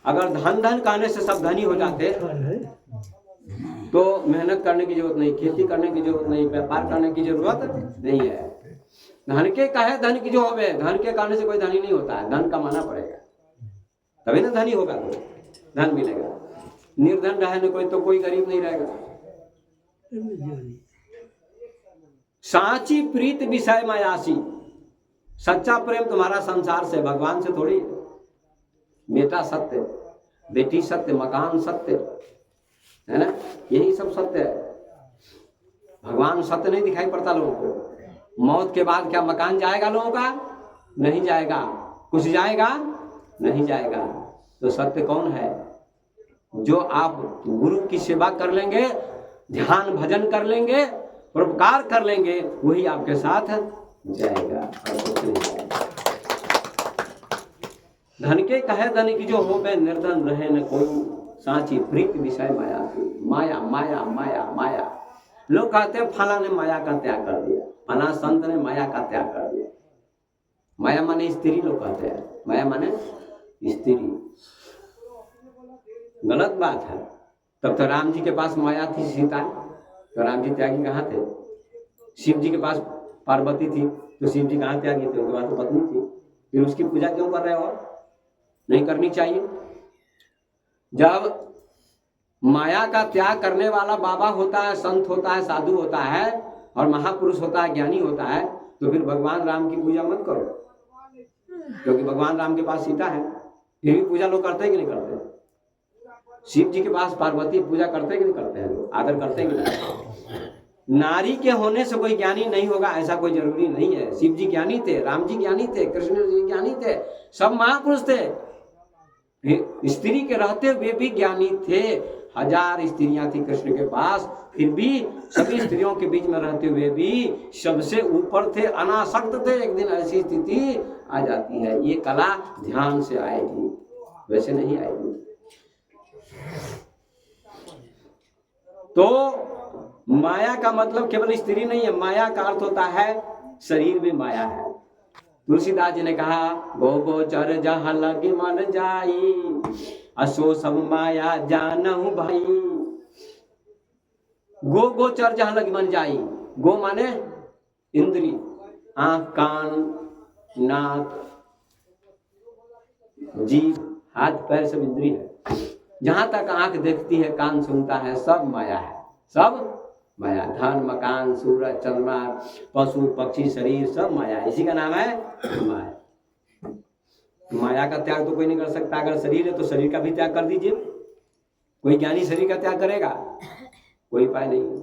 अगर धन धन कहने से सब धनी हो जाते तो मेहनत करने की जरूरत नहीं, खेती करने की जरूरत नहीं, व्यापार करने की जरूरत नहीं है। धन के कहे धन की जो होवे, धन के कारण से कोई धनी नहीं होता है, धन कमाना पड़ेगा तभी ना धनी होगा, तो धन मिलेगा। निर्धन रहे न कोई तो कोई गरीब नहीं रहेगा। साची प्रीत विषय मायासी, सच्चा प्रेम तुम्हारा संसार से, भगवान से थोड़ी। बेटा सत्य, बेटी सत्य, मकान सत्य है ना, यही सब सत्य है। भगवान सत्य नहीं दिखाई पड़ता लोगों को। मौत के बाद क्या मकान जाएगा लोगों का? नहीं जाएगा। कुछ जाएगा? नहीं जाएगा। तो सत्य कौन है? जो आप गुरु की सेवा कर लेंगे, ध्यान भजन कर लेंगे, परोपकार कर लेंगे, वही आपके साथ जाएगा और कुछ नहीं जाएगा। धन के कहे धन की जो हो बे, निर्धन रहे न कोई, साची प्रीत विषय माया। माया माया माया माया। लोग कहते हैं फला ने माया का त्याग कर दिया, फला संत ने माया का त्याग कर दिया। माया माने स्त्री, लोग कहते हैं माया माने स्त्री। गलत बात है। तब तो राम जी के पास माया थी, सीता, तो राम जी त्यागी कहाँ थे? शिव जी के पास पार्वती थी, तो शिव जी कहाँ त्यागी थे? उनके पास तो पत्नी थी। फिर उसकी पूजा क्यों कर रहे हो? नहीं करनी चाहिए। जब माया का त्याग करने वाला बाबा होता है, संत होता है, साधु होता है और महापुरुष होता है, ज्ञानी होता है, तो फिर भगवान राम की पूजा मत करो, क्योंकि भगवान राम के पास सीता है। फिर भी पूजा लोग करते हैं कि नहीं करते? शिव जी के पास पार्वती पूजा करते कि नहीं करते हैं? लोग आदर करते कि नहीं? नारी के होने से कोई ज्ञानी नहीं होगा ऐसा कोई जरूरी नहीं है। शिव जी ज्ञानी थे, राम जी ज्ञानी थे, कृष्ण जी ज्ञानी थे, सब महापुरुष थे। स्त्री के रहते हुए भी ज्ञानी थे। 1000 स्त्रियां थी कृष्ण के पास, फिर भी सभी स्त्रियों के बीच में रहते हुए भी सबसे ऊपर थे, अनासक्त थे। एक दिन ऐसी स्थिति आ जाती है। ये कला ध्यान से आएगी, वैसे नहीं आएगी। तो माया का मतलब केवल स्त्री नहीं है, माया का अर्थ होता है शरीर भी माया है। तुलसीदास जी ने कहा, गो गोचर जहाँ लगे मन जाई, असो सब माया जानहु भाई। गो गोचर जहाँ लगे मन जाई। गो माने इंद्री, आंख, कान, नाक, जीभ, हाथ, पैर, सब इंद्री है। जहां तक आंख देखती है, कान सुनता है, सब माया है, सब माया। धन, मकान, सूरज, चंद्रमा, पशु, पक्षी, शरीर, सब माया। इसी का नाम है माया। माया का त्याग तो कोई नहीं कर सकता। अगर शरीर है तो शरीर का भी त्याग कर दीजिए। कोई ज्ञानी शरीर का त्याग करेगा? कोई उपाय नहीं।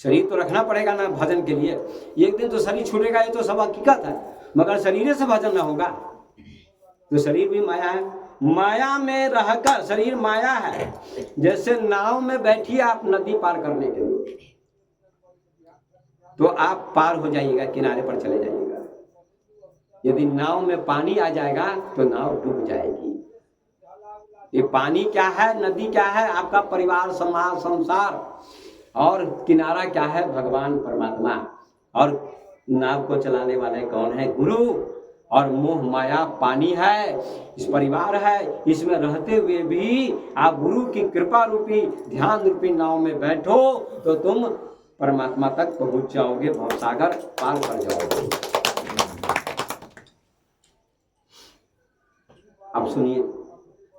शरीर तो रखना पड़ेगा ना भजन के लिए। एक दिन तो शरीर छूटेगा, ये तो सब हकीकत है, मगर शरीर से भजन ना होगा तो शरीर भी माया है। माया में रहकर, शरीर माया है। जैसे नाव में बैठिए आप नदी पार करने के लिए, तो आप पार हो जाइएगा, किनारे पर चले जाइएगा। यदि नाव में पानी आ जाएगा तो नाव डूब जाएगी। ये पानी क्या है, नदी क्या है? आपका परिवार, समाज, संसार। और किनारा क्या है? भगवान परमात्मा। और नाव को चलाने वाले कौन है? गुरु। और मोह माया पानी है, इस परिवार है। इसमें रहते हुए भी आप गुरु की कृपा रूपी, ध्यान रूपी नाव में बैठो तो तुम परमात्मा तक पहुंच जाओगे, भवसागर पार कर जाओगे। अब सुनिए,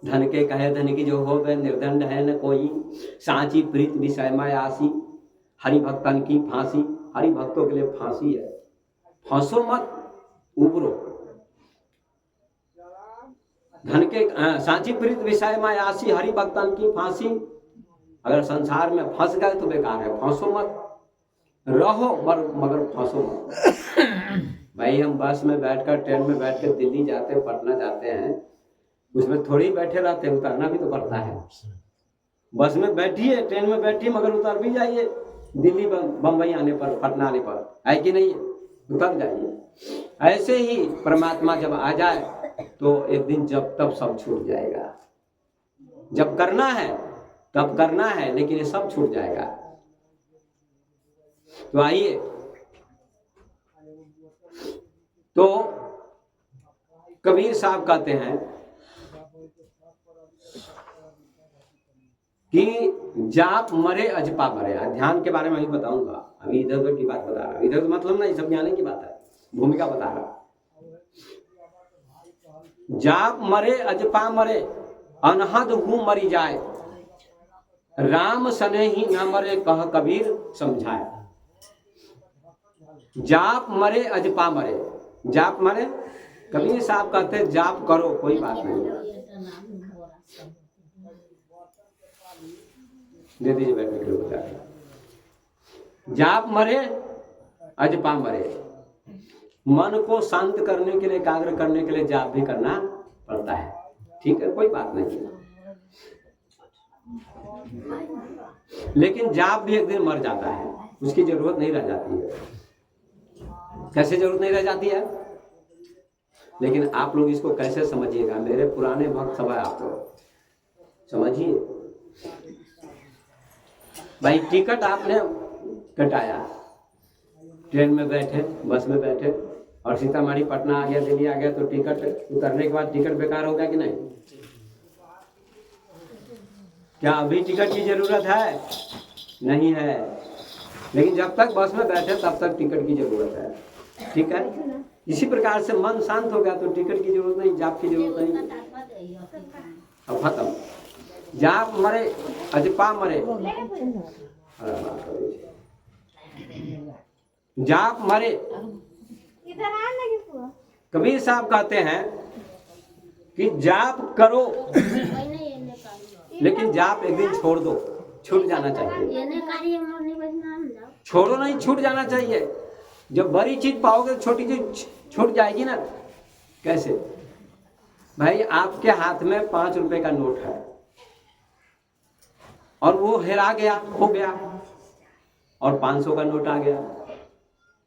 धन के कहे धन की जो हो गए, निर्दंड है न कोई, साची प्रीत विषय मायासी, हरि भक्तन की फांसी। हरि भक्तों के लिए फांसी है। फांसो मत, उबरो। धन के साची प्रीत विषय मायासी, हरि भक्तन की फांसी। अगर संसार में फंस गए तो बेकार है, फांसो मत। रहो मगर फांसो मत। भाई हम बस में बैठकर, ट्रेन में बैठकर दिल्ली जाते हैं, पटना जाते हैं, उसमें थोड़ी बैठे रहते हैं, उतरना भी तो पड़ता है। बस में बैठिए, ट्रेन में बैठिए, मगर उतर भी जाइए। दिल्ली बम्बई आने पर, पटना आने पर, है कि नहीं? उतर जाइए। ऐसे ही परमात्मा जब आ जाए तो एक दिन जब तब सब छूट जाएगा। जब करना है तब करना है, लेकिन ये सब छूट जाएगा। तो आइए, तो कबीर साहब कहते हैं कि जाप मरे अजपा मरे। ध्यान के बारे में अभी बताऊंगा, अभी इधर उधर की बात बता रहा हूं। इधर मतलब नहीं, सब ज्ञान की बात है। भूमिका बता रहा। जाप मरे अजपा मरे, अनहद हूँ मरी जाए, राम सने ही न मरे कह कबीर समझाए। जाप मरे अजपा मरे, जाप मरे, कबीर साहब कहते हैं जाप करो कोई बात नहीं। दे दीजिए बैठने के लिए बता। जाप मरे अजपा मरे, मन को शांत करने के लिए, एकाग्र करने के लिए जाप भी करना पड़ता है, ठीक है, कोई बात नहीं। लेकिन जाप भी एक दिन मर जाता है, उसकी जरूरत नहीं रह जाती है। कैसे जरूरत नहीं रह जाती है? लेकिन आप लोग इसको कैसे समझिएगा, मेरे पुराने भक्त सब है, आप लोग समझिए। भाई टिकट आपने कटाया, ट्रेन में बैठे, बस में बैठे, और सीतामढ़ी पटना आ गया, दिल्ली आ गया, तो टिकट उतरने के बाद टिकट बेकार हो गया कि नहीं? क्या अभी टिकट की जरूरत है? नहीं है। लेकिन जब तक बस में बैठे तब तक टिकट की जरूरत है, ठीक है। इसी प्रकार से मन शांत हो गया तो टिकट की जरूरत नहीं, जाप की जरूरत नहीं, अब खत्म। जाप मरे अजपा मरे, जाप मरे। कबीर साहब कहते हैं कि जाप करो, लेकिन जाप एक दिन छोड़ दो, छूट जाना चाहिए। छोड़ो नहीं, छूट जाना चाहिए। जब बड़ी चीज पाओगे छोटी चीज छूट जाएगी ना। कैसे? भाई आपके हाथ में 5 रुपए का नोट है और वो हेरा गया, हो गया, और 500 का नोट आ गया,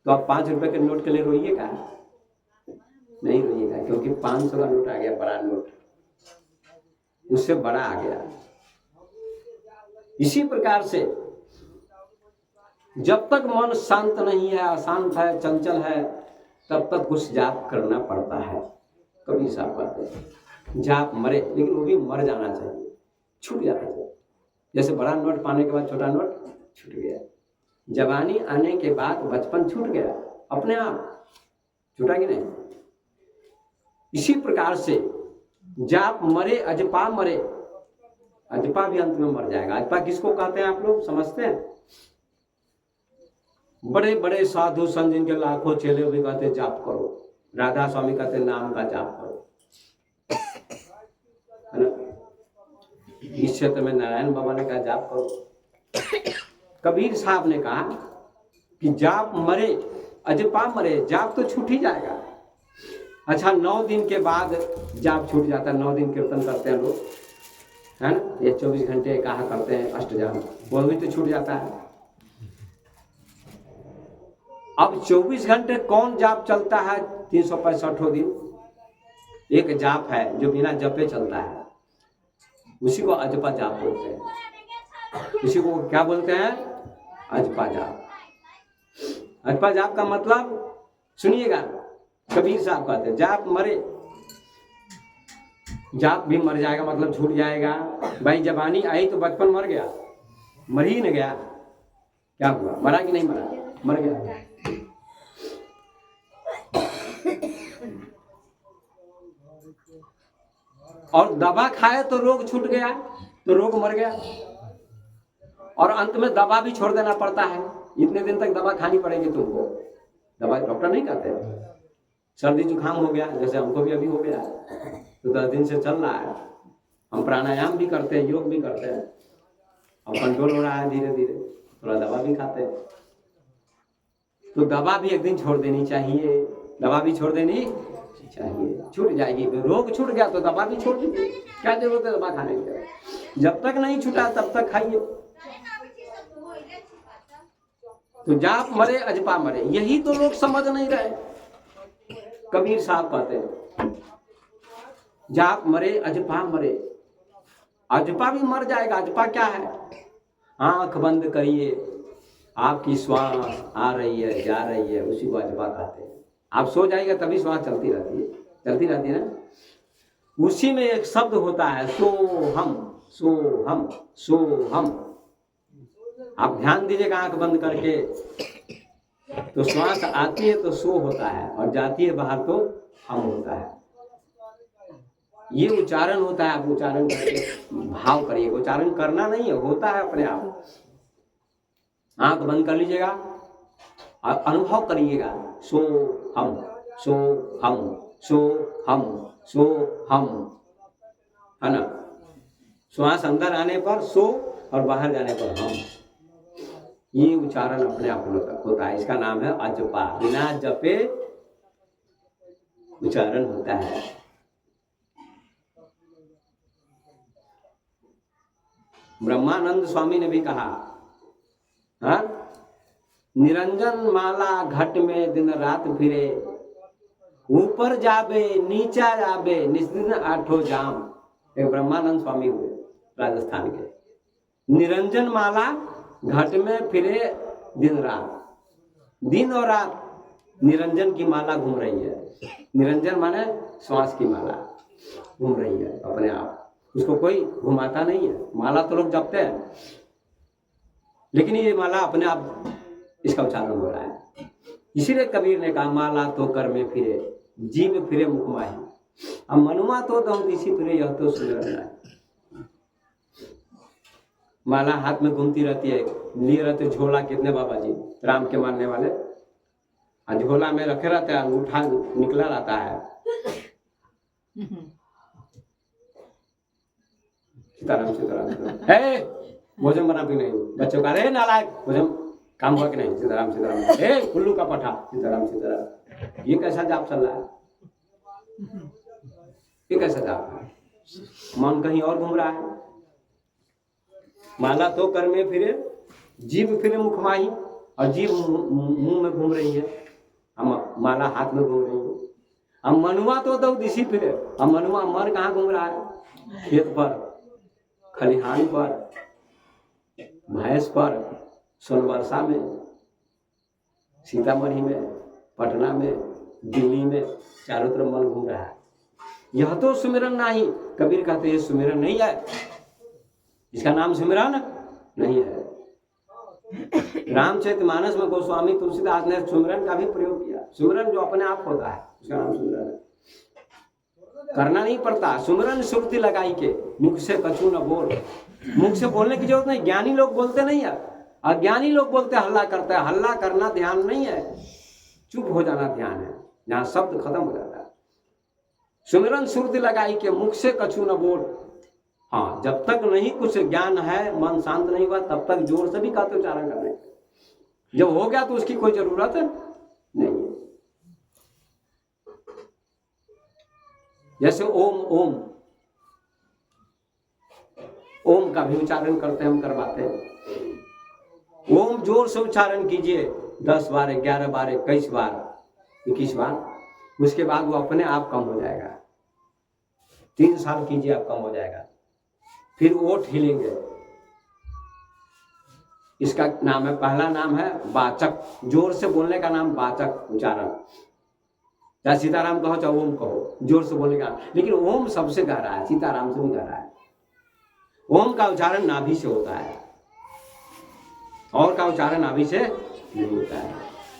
तो आप 5 रुपए के नोट के लिए रोइएगा? नहीं रोइएगा, क्योंकि 500 का नोट आ गया, बड़ा नोट, उससे बड़ा आ गया। इसी प्रकार से जब तक मन शांत नहीं है, अशांत है, चंचल है, तब तक कुछ जाप करना पड़ता है। कबीर साहब कहते हैं जाप मरे, लेकिन वो भी मर जाना चाहिए, छूट जाना चाहिए। जैसे बड़ा नोट पाने के बाद छोटा नोट छूट गया, जवानी आने के बाद बचपन छूट गया, अपने आप छूटा कि नहीं? इसी प्रकार से जाप मरे अजपा मरे, अजपा भी अंत में मर जाएगा। अजपा किसको कहते हैं आप लोग समझते हैं? बड़े बड़े साधु संत जिनके लाखों चेले भी कहते जाप करो, राधा स्वामी कहते नाम का जाप करो, है ना। इस क्षेत्र में नारायण बाबा ने कहा जाप करो। कबीर साहब ने कहा कि जाप मरे अजपा मरे, जाप तो छूट ही जाएगा। अच्छा 9 दिन के बाद जाप छूट जाता है, 9 दिन कीर्तन करते हैं लोग, है ना, ये 24 घंटे कहा करते हैं अष्टजाम, वो भी तो छूट जाता है। अब 24 घंटे कौन जाप चलता है? 365 दिन एक जाप है जो बिना जपे चलता है, उसी को अजपा जाप बोलते हैं। उसी को क्या बोलते हैं? अजपा जाप। अजपा जाप का मतलब सुनिएगा, कबीर साहब कहते हैं जाप मरे, जाप भी मर जाएगा, मतलब छूट जाएगा। भाई जवानी आई तो बचपन मर गया, मर ही न गया, क्या हुआ? मरा कि नहीं मरा? मर गया। और दवा खाए तो रोग छूट गया, तो रोग मर गया, और अंत में दवा भी छोड़ देना पड़ता है। इतने दिन तक दवा खानी पड़ेगी तुमको, दवा डॉक्टर नहीं कहते। सर्दी जुकाम हो गया, जैसे हमको भी अभी हो गया, तो 10 दिन से चल रहा है, हम प्राणायाम भी करते हैं, योग भी करते हैं, अब कंट्रोल हो रहा है धीरे धीरे, थोड़ा दवा भी खाते हैं। तो दवा भी एक दिन छोड़ देनी चाहिए, दवा भी छोड़ देनी चाहिए, छूट जाएगी। रोग छूट गया तो दवा भी छोड़ दीजिए, क्या जरूरत है दवा खाने की? जब तक नहीं छूटा तब तक खाइए। तो जाप मरे अजपा मरे, यही तो लोग समझ नहीं रहे। कबीर साहब कहते हैं जाप मरे अजपा मरे, अजपा भी मर जाएगा। अजपा क्या है? आंख बंद करिए, आपकी श्वास आ रही है जा रही है, उसी को अजपा कहते हैं। आप सो जाएगा तभी श्वास चलती रहती है ना। उसी में एक शब्द होता है सो हम सो हम सो हम। आप ध्यान दीजिएगा आंख बंद करके, तो श्वास आती है तो सो होता है और जाती है बाहर तो हम होता है। ये उच्चारण होता है। आप उच्चारण करके भाव करिए, उच्चारण करना नहीं है, होता है अपने आप। आंख बंद कर लीजिएगा और अनुभव करिएगा, सो हम, सो हम, सो हम, सो हम, है ना। श्वास अंदर आने पर सो और बाहर जाने पर हम। ये उच्चारण अपने आप होता है। इसका नाम है अजपा। बिना जपे उच्चारण होता है। ब्रह्मानंद स्वामी ने भी कहा, हाँ, निरंजन माला घट में दिन रात फिरे, ऊपर जाबे नीचा जाबे निस्दिन आठो जाम। एक ब्रह्मानंद स्वामी हुए राजस्थान के। निरंजन माला घट में फिरे दिन रात, दिन और रात निरंजन की माला घूम रही है। निरंजन माने श्वास की माला घूम रही है अपने आप, उसको कोई घुमाता नहीं है। माला तो लोग जपते हैं, लेकिन ये माला अपने आप इसका उच्चारण हो रहा है। इसीलिए कबीर ने कहा, माला तो कर में फिरे, जीव फिरे मुख माही, अब मनुआ तो दम दिसी फिरे, यह तो सुमिरन है। माला हाथ में घूमती रहती है, लिए रहते झोला। कितने बाबा जी राम के मानने वाले झोला में रखे रहते हैं, अंगूठा निकला रहता है। सीताराम सीताराम सीताराम। भोजन बना भी नहीं बच्चों का, अरे नालायक, भोजन काम हुआ कि नहीं, सीताराम सीताराम। उल्लू का पठा, सीताराम सीताराम। ये कैसा जाप चल रहा है? ये कैसा जाप है? मन कहीं और घूम रहा है। माला तो कर में फिरे, जीभ फिरे मुख माही, और जीभ मुंह में घूम रही है, हम माला हाथ में घूम रही है। हम मनुआ तो दो दिशी फिरे, हम मनुआ मन कहाँ घूम रहा है? खेत पर, खलिहान पर, भैंस पर, सोनवर्षा में, सीतामढ़ी में, पटना में, दिल्ली में, चारों तरफ मन घूम रहा है। यह तो सुमिरन नहीं। कबीर कहते ये सुमिरन नहीं है, इसका नाम सुमिरन नहीं है। रामचरितमानस में गोस्वामी तुलसीदास ने सुमिरन का भी प्रयोग किया। सुमिरन जो अपने आप होता है उसका नाम सुमिरन है। करना नहीं पड़ता। सुमिरन सुरती लगाई के, मुख से कछु न बोल। मुख से बोलने की जरूरत नहीं। ज्ञानी लोग बोलते नहीं है, अज्ञानी लोग बोलते हल्ला करते हैं। हल्ला करना ध्यान नहीं है, चुप हो जाना ध्यान है, जहां शब्द खत्म हो जाता है। सुमिरन सुरती लगाई के, मुख से कछु न बोल। हाँ, जब तक नहीं कुछ ज्ञान है, मन शांत नहीं हुआ, तब तक जोर से भी कहते उच्चारण करने। जब हो गया तो उसकी कोई जरूरत नहीं है। जैसे ओम, ओम ओम का भी उच्चारण करते हैं, हम करवाते हैं। ओम जोर से उच्चारण कीजिए, 10 बार, 11 बार, 21 बार, 21 बार। उसके बाद वो अपने आप कम हो जाएगा। 3 साल कीजिए, आप कम हो जाएगा। फिर ओठ हिलेंगे। इसका नाम है, पहला नाम है वाचक। जोर से बोलने का नाम वाचक उच्चारण। चाहे सीताराम कहो चाहे ओम कहो, जोर से बोलने का। लेकिन ओम सबसे गहरा है, सीताराम से भी गहरा है। ओम का उच्चारण नाभि से होता है, और का उच्चारण नाभि से नहीं होता है।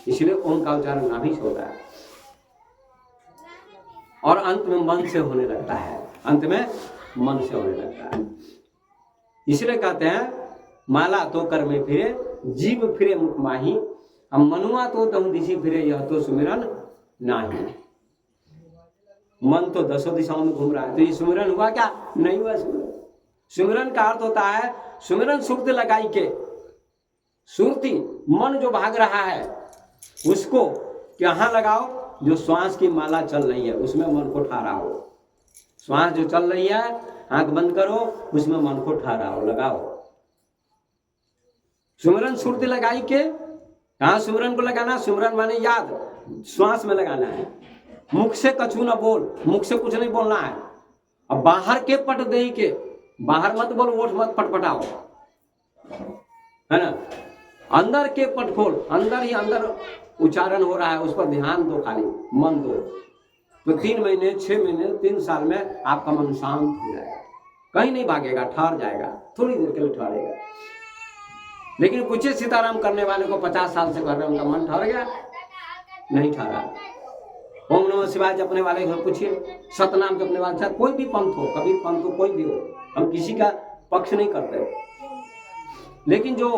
इसलिए ओम का उच्चारण नाभि से होता है और अंत में मन से होने लगता है। अंत में मन से होने लगता है। इसलिए कहते हैं, माला तो कर में फिरे, जीव फिरे मुख माही, हम मनुआ तो दहु दिशी फिरे, यह तो सुमिरन नहीं। मन तो 10 दिशाओं में घूम रहा है, तो ये सुमिरन हुआ क्या? नहीं हुआ सुमिरन। सुमिरन का अर्थ होता है, सुमिरन सुरती लगाई के। सुरती मन जो भाग रहा है उसको कहाँ लगाओ? जो श्वास की माला चल रही है उसमें मन को ठहराओ। श्वास जो चल रही है, आंख बंद करो, उसमें मन को ठहराओ, लगाओ। सुमिरन सुरती लगाई के। कहाँ सुमिरन को लगाना? सुमिरन माने याद, श्वास में लगाना है। मुख से कछु न बोल, मुख से कुछ नहीं बोलना है। अब बाहर के पट दे के, बाहर मत बोलो, ओठ मत पटपटाओ, है ना। अंदर के पट खोल, अंदर ही अंदर उच्चारण हो रहा है, उस पर ध्यान दो, खाली मन दो। तो 3 महीने, 6 महीने, 3 साल में आपका मन शांत हो जाएगा, कहीं नहीं भागेगा, ठहर जाएगा, थोड़ी देर के लिए ठहरेगा। लेकिन पूछिए सीताराम करने वाले को 50 साल से कर रहे, उनका मन ठहर गया? नहीं ठहरा। ओम नमः शिवाय जपने वाले को पूछिए, सतनाम जपने वाले, चाहे कोई भी पंथ हो, कबीर पंथ हो, कोई भी हो, हम किसी का पक्ष नहीं करते, लेकिन जो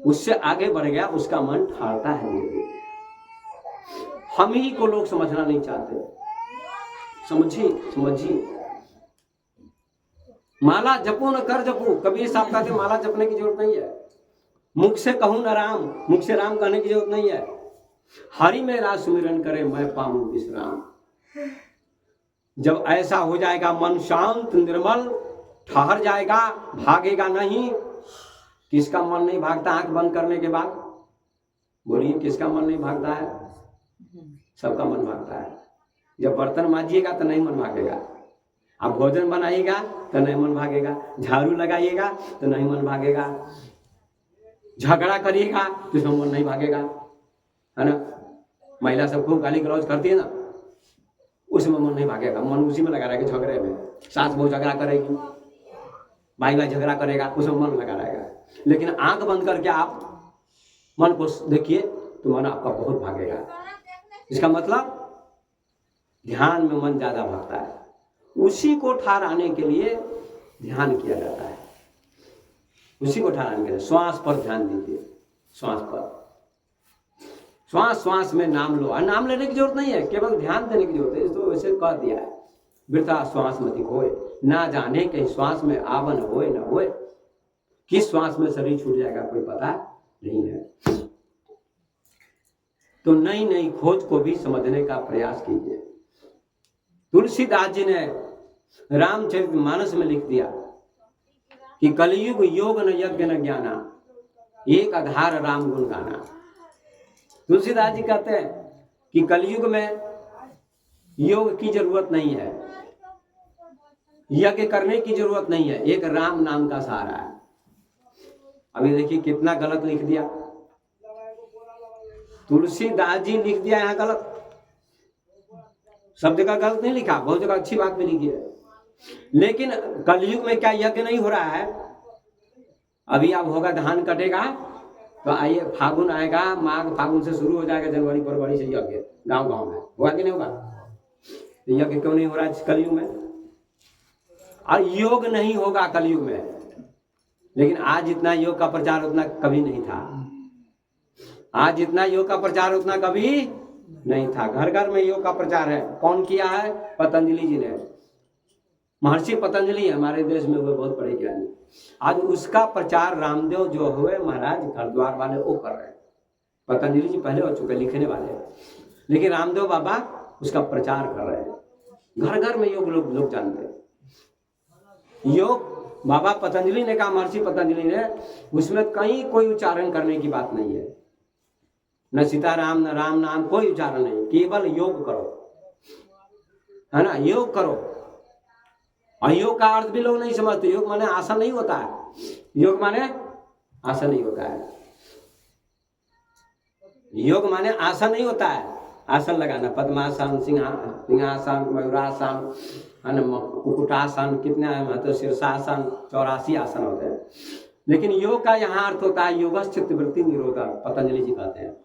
उससे आगे बढ़ गया उसका मन ठहरता है। हम ही को लोग समझना नहीं चाहते। समझिए माला जपो न कर जपो, कबीर साहब कहते माला जपने की जरूरत नहीं है। मुख से कहूं न राम, मुख से राम कहने की जरूरत नहीं है। हरि मेरा सुमिरन करे मैं पाऊं विश्राम। जब ऐसा हो जाएगा, मन शांत निर्मल ठहर जाएगा, भागेगा नहीं। किसका मन नहीं भागता आंख बंद करने के बाद? बोलिए, किसका मन नहीं भागता है? सबका मन भागता है। जब बर्तन मांजिएगा तो नहीं मन भागेगा, आप भोजन बनाइएगा तो नहीं मन भागेगा, झाड़ू लगाइएगा तो नहीं मन भागेगा, झगड़ा करिएगा तो इसमें मन नहीं भागेगा, है ना। महिला सब खूब गाली गलौज करती है ना, उसमें मन नहीं भागेगा, मन उसी में लगा रहेगा, झगड़े में। सास बहू झगड़ा करेगी, भाई भाई झगड़ा करेगा, उसमें मन लगा रहेगा। लेकिन आंख बंद करके आप मन को देखिए तो मन आपका बहुत भागेगा। इसका मतलब ध्यान में मन ज्यादा भागता है। उसी को ठहराने के लिए ध्यान किया जाता है, उसी को ठहराने के लिए श्वास पर ध्यान दीजिए। श्वास पर, श्वास में नाम लो। और नाम लेने की जरूरत नहीं है, केवल ध्यान देने की जरूरत है। तो वैसे कह दिया है, वृथा श्वास मति खोए, ना जाने कहीं श्वास में आवन होए न होए। किस श्वास में शरीर छूट जाएगा कोई पता नहीं है। तो नई नई खोज को भी समझने का प्रयास कीजिए। तुलसीदास जी ने रामचरितमानस में लिख दिया कि कलयुग योग न यज्ञ न ज्ञाना, एक आधार राम गुण गाना। तुलसीदास जी कहते हैं कि कलयुग में योग की जरूरत नहीं है, यज्ञ करने की जरूरत नहीं है, एक राम नाम का सहारा है। अभी देखिए कितना गलत लिख दिया तुलसीदास जी, लिख दिया यहाँ गलत। सब जगह गलत नहीं लिखा, बहुत जगह अच्छी बात भी लिखी है। लेकिन कलयुग में क्या यज्ञ नहीं हो रहा है? अभी अब होगा, धान कटेगा तो आइए फागुन आएगा, माघ फागुन से शुरू हो जाएगा, जनवरी फरवरी से यज्ञ गांव गांव में होगा कि नहीं होगा? यज्ञ क्यों नहीं हो रहा है कलयुग में? और योग नहीं होगा कलयुग में। लेकिन आज जितना योग का प्रचार उतना कभी नहीं था। आज जितना योग का प्रचार उतना कभी नहीं था। घर घर में योग का प्रचार है। कौन किया है? पतंजलि जी ने। महर्षि पतंजलि हमारे देश में हुए बहुत बड़े ज्ञानी। आज उसका प्रचार रामदेव जो हुए महाराज हरिद्वार वाले वो कर रहे हैं। पतंजलि जी पहले हो चुके लिखने वाले, लेकिन रामदेव बाबा उसका प्रचार कर रहे हैं। घर घर में योग लोग जानते हैं। योग बाबा पतंजलि ने कहा, महर्षि पतंजलि ने, उसमें कहीं कोई उच्चारण करने की बात नहीं है, न सीताराम न राम नाम, कोई उच्चारण नहीं, केवल योग करो, है ना। योग करो। और योग का अर्थ भी लोग नहीं समझते। योग माने आसन नहीं होता है, योग माने आसन नहीं होता है, योग माने आसन नहीं होता है। आसन लगाना, पद्मासन, सिंहासन, मयूरासन, कुकुटासन, कितने मतलब शीर्षासन, 84 आसन होते हैं। लेकिन योग का यहाँ अर्थ होता है योगस् चित्तवृत्ति निरोध। पतंजलि जी कहते हैं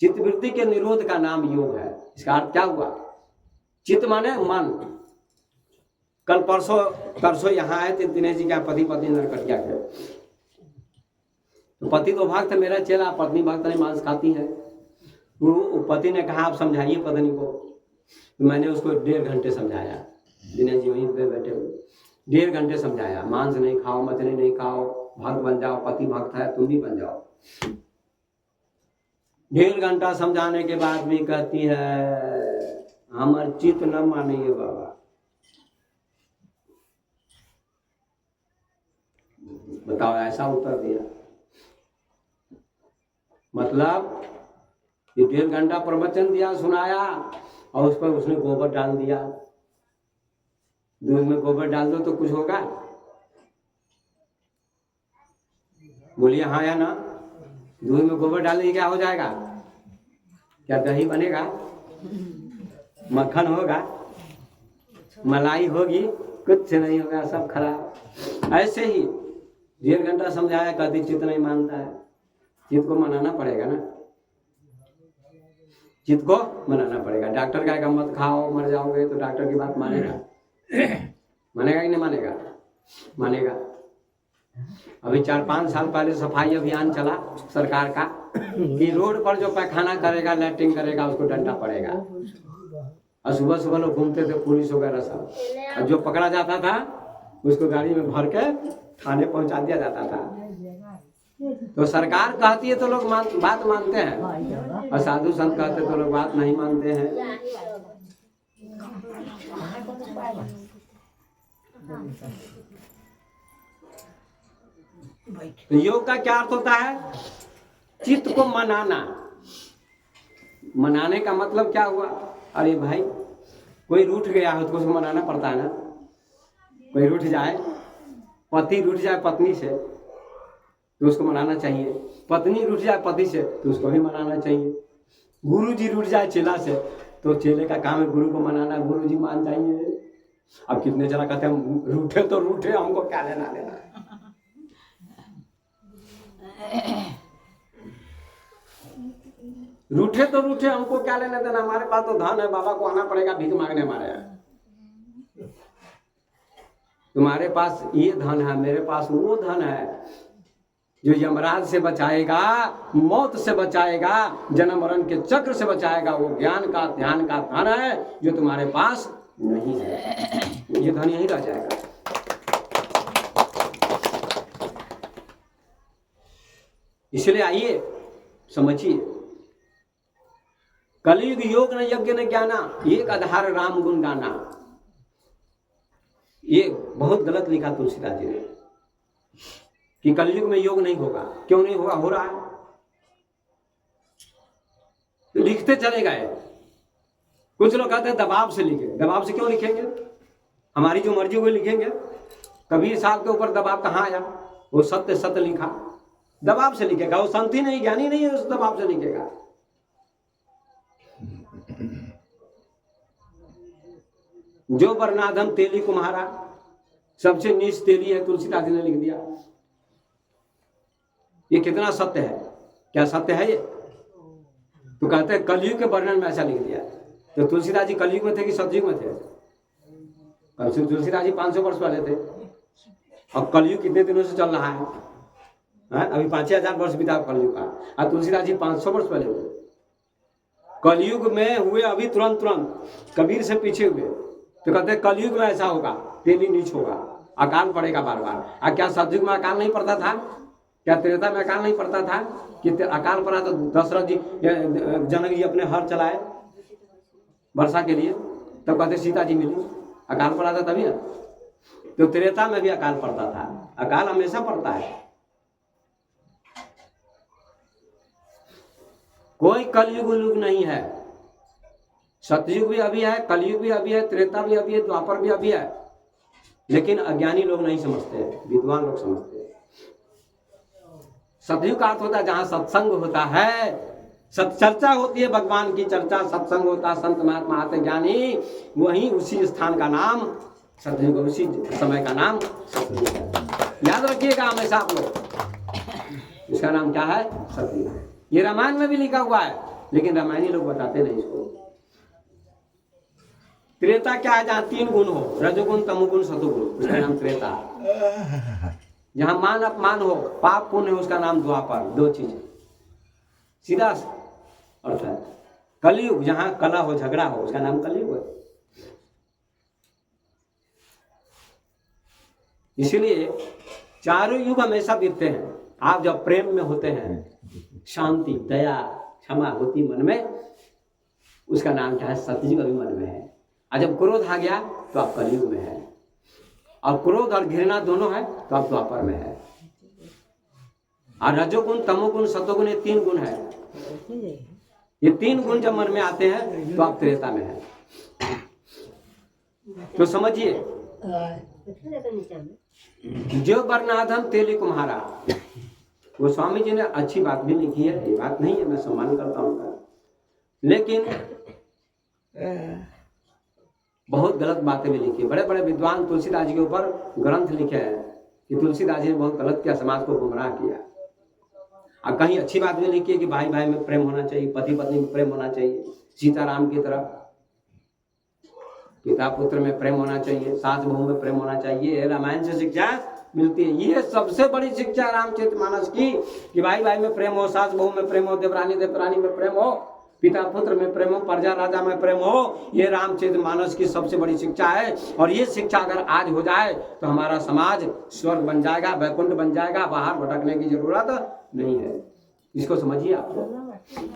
चित्तवृत्ति के निरोध का नाम योग है। इसका अर्थ क्या हुआ? चित्त माने मन। कल परसों यहाँ आए थे दिनेश जी का पति पत्नी नरकटिया के। तो पति तो भक्त मेरा चेला, पत्नी भक्त नहीं, मांस खाती है। वो पति ने कहा आप समझाइए पत्नी को। तो मैंने उसको 1.5 घंटे समझाया। दिनेश जी वहीं पे बैठे हुए, 1.5 घंटे समझाया। मांस नहीं खाओ, मछली नहीं खाओ, भक्त बन जाओ, पति भक्त है तुम भी बन जाओ। 1.5 घंटा समझाने के बाद भी कहती है हमार चित्त न मानिए बाबा। बताओ, ऐसा उत्तर दिया। मतलब ये 1.5 घंटा प्रवचन दिया, सुनाया, और उस पर उसने गोबर डाल दिया। दूध में गोबर डाल दो तो कुछ होगा? बोलिए हाँ या ना। दूध में गोबर डालने क्या हो जाएगा? क्या दही बनेगा? मक्खन होगा? मलाई होगी? कुछ नहीं होगा, सब खराब। ऐसे ही 1.5 घंटा समझाया, कहती चित्त नहीं मानता है। चित्त को मनाना पड़ेगा ना, चित्त को मनाना पड़ेगा। डॉक्टर कहेगा मत खाओ मर जाओगे, तो डॉक्टर की बात मानेगा? मानेगा कि नहीं मानेगा? मानेगा। अभी 4-5 साल पहले सफाई अभियान चला सरकार का कि रोड पर जो पैखाना करेगा, लैट्रिन करेगा, उसको डंडा पड़ेगा। और सुबह सुबह लोग घूमते थे, पुलिस वगैरह सब, और जो पकड़ा जाता था उसको गाड़ी में भर के थाने पहुंचा दिया जाता था। तो सरकार कहती है तो लोग बात मानते हैं, और साधु संत कहते तो लोग बात नहीं मानते हैं। तो योग का क्या अर्थ होता है? चित्त को मनाना। मनाने का मतलब क्या हुआ? अरे भाई, कोई रूठ गया हो तो उसको मनाना पड़ता है ना। कोई रूठ जाए, पति रूठ जाए पत्नी से तो उसको मनाना चाहिए। पत्नी रूठ जाए पति से तो उसको भी मनाना चाहिए। गुरु जी रूठ जाए चेला से तो चेले का काम है गुरु को मनाना, गुरु जी मान जाइए। अब कितने जना कहते हैं रूठे तो रूठे, हमको क्या लेना देना। रूठे तो रूठे, हमको क्या लेना देना, हमारे पास तो धन है, बाबा को आना पड़ेगा भीख मांगने हमारे यहाँ। तुम्हारे पास ये धन है, मेरे पास वो धन है जो यमराज से बचाएगा, मौत से बचाएगा, जन्म मरण के चक्र से बचाएगा। वो ज्ञान का ध्यान का धन है जो तुम्हारे पास नहीं है। ये धन यहीं रह जाएगा। इसलिए आइए समझिए, कलयुग योग न यज्ञ न ज्ञाना, एक आधार राम गुण गाना। ये बहुत गलत लिखा तुलसीदास जी ने कि कलयुग में योग नहीं होगा। क्यों नहीं होगा? हो रहा है। तो लिखते चले गए। कुछ लोग कहते हैं दबाव से लिखे। दबाव से क्यों लिखेंगे? हमारी जो मर्जी वो लिखेंगे। कबीर साहब के ऊपर दबाव कहाँ आया? वो सत्य सत्य लिखा, दबाव से लिखेगा। वो संत ही नहीं, ज्ञानी नहीं है, उस दबाव से लिखेगा। जो वर्णाधम तेली कुम्हारा, सबसे नीच तेली है, तुलसीदास जी ने लिख दिया। ये कितना सत्य है? क्या सत्य है ये? तो कहते हैं कलयुग के वर्णन में ऐसा लिख दिया। तो तुलसीदास जी कलयुग में थे कि सतयुग में थे? तुलसीदास जी 500 वर्ष पहले थे। अब कलयुग कितने दिनों से चल रहा है? अभी 5,000 वर्ष बीता कलयुग का, और तुलसीदास जी 500 वर्ष पहले हुए। कलयुग में हुए अभी तुरंत कबीर से पीछे हुए। तो कहते हैं कलयुग में ऐसा होगा, तेली नीच होगा, अकाल पड़ेगा बार बार। क्या सतयुग में अकाल नहीं पड़ता था? क्या त्रेता में अकाल नहीं पड़ता था? कि अकाल पड़ा तो दशरथ जी, जनक जी अपने हर चलाए वर्षा के लिए, तब कहते सीता जी मिली। अकाल पड़ा था तभी ना। तो त्रेता में भी अकाल पड़ता था। अकाल हमेशा पड़ता है। कोई कलयुग उलयुग नहीं है। सतयुग भी अभी है, कलयुग भी अभी है, त्रेता भी अभी है, द्वापर भी अभी है। लेकिन अज्ञानी लोग नहीं समझते, विद्वान लोग समझते हैं। सतयुग का अर्थ होता है जहां सत्संग होता है, सत्चर्चा होती है, भगवान की चर्चा, सत्संग होता है, संत महात्मा आते ज्ञानी, वहीं उसी स्थान का नाम सतयुग, उसी समय का नाम सतयुग है। याद रखिएगा हमेशा आप लोग, इसका नाम क्या है? सतयुग। ये रामायण में भी लिखा हुआ है, लेकिन रामायणी लोग बताते नहीं इसको। त्रेता क्या है? जहाँ 3 गुण हो, रजोगुण, तमोगुण, सतोगुण, उसका नाम त्रेता। जहां मान अपमान हो, पाप पुण्य हो, उसका नाम द्वापर। 2 चीज, सीधा अर्थ है। कलयुग जहां कला हो, झगड़ा हो, उसका नाम कलयुग है। इसीलिए चारों युग हमेशा बीतते हैं। आप जब प्रेम में होते हैं, शांति, दया, क्षमा होती मन में, उसका नाम क्या है? सतयुग अभी मन में है। और जब क्रोध आ गया तो आप कलयुग में है। और क्रोध और घृणा दोनों है तो आप द्वापर में है। और रजोगुण, तमोगुण, सतोगुण, ये 3 गुण है। ये 3 गुण जब मन में आते हैं तो आप त्रेता में है। तो समझिए, जो वर्णाधम तेली कुम्हारा, वो स्वामी जी ने अच्छी बात भी लिखी है, ये बात नहीं है, मैं सम्मान करता हूँ उनका, लेकिन बहुत गलत बातें भी लिखी। बड़े बड़े विद्वान तुलसीदास जी के ऊपर ग्रंथ लिखे हैं कि तुलसीदास जी ने बहुत गलत किया, समाज को गुमराह किया। और कहीं अच्छी बात भी लिखी है कि भाई भाई में प्रेम होना चाहिए, पति पत्नी में प्रेम होना चाहिए, सीताराम की तरह पिता पुत्र में प्रेम होना चाहिए, सास बहू में प्रेम होना चाहिए। रामायण से शिक्षा मिलती है। ये सबसे बड़ी शिक्षा रामचरितमानस की कि भाई भाई में प्रेम हो, सास बहू में प्रेम हो, देवरानी देवरानी में प्रेम हो, पिता पुत्र में प्रेम हो, प्रजा राजा में प्रेम हो। ये रामचरितमानस की सबसे बड़ी शिक्षा है। और ये शिक्षा अगर आज हो जाए तो हमारा समाज स्वर्ग बन जाएगा, वैकुंठ बन जाएगा, बाहर भटकने की जरूरत नहीं है। इसको समझिए आप।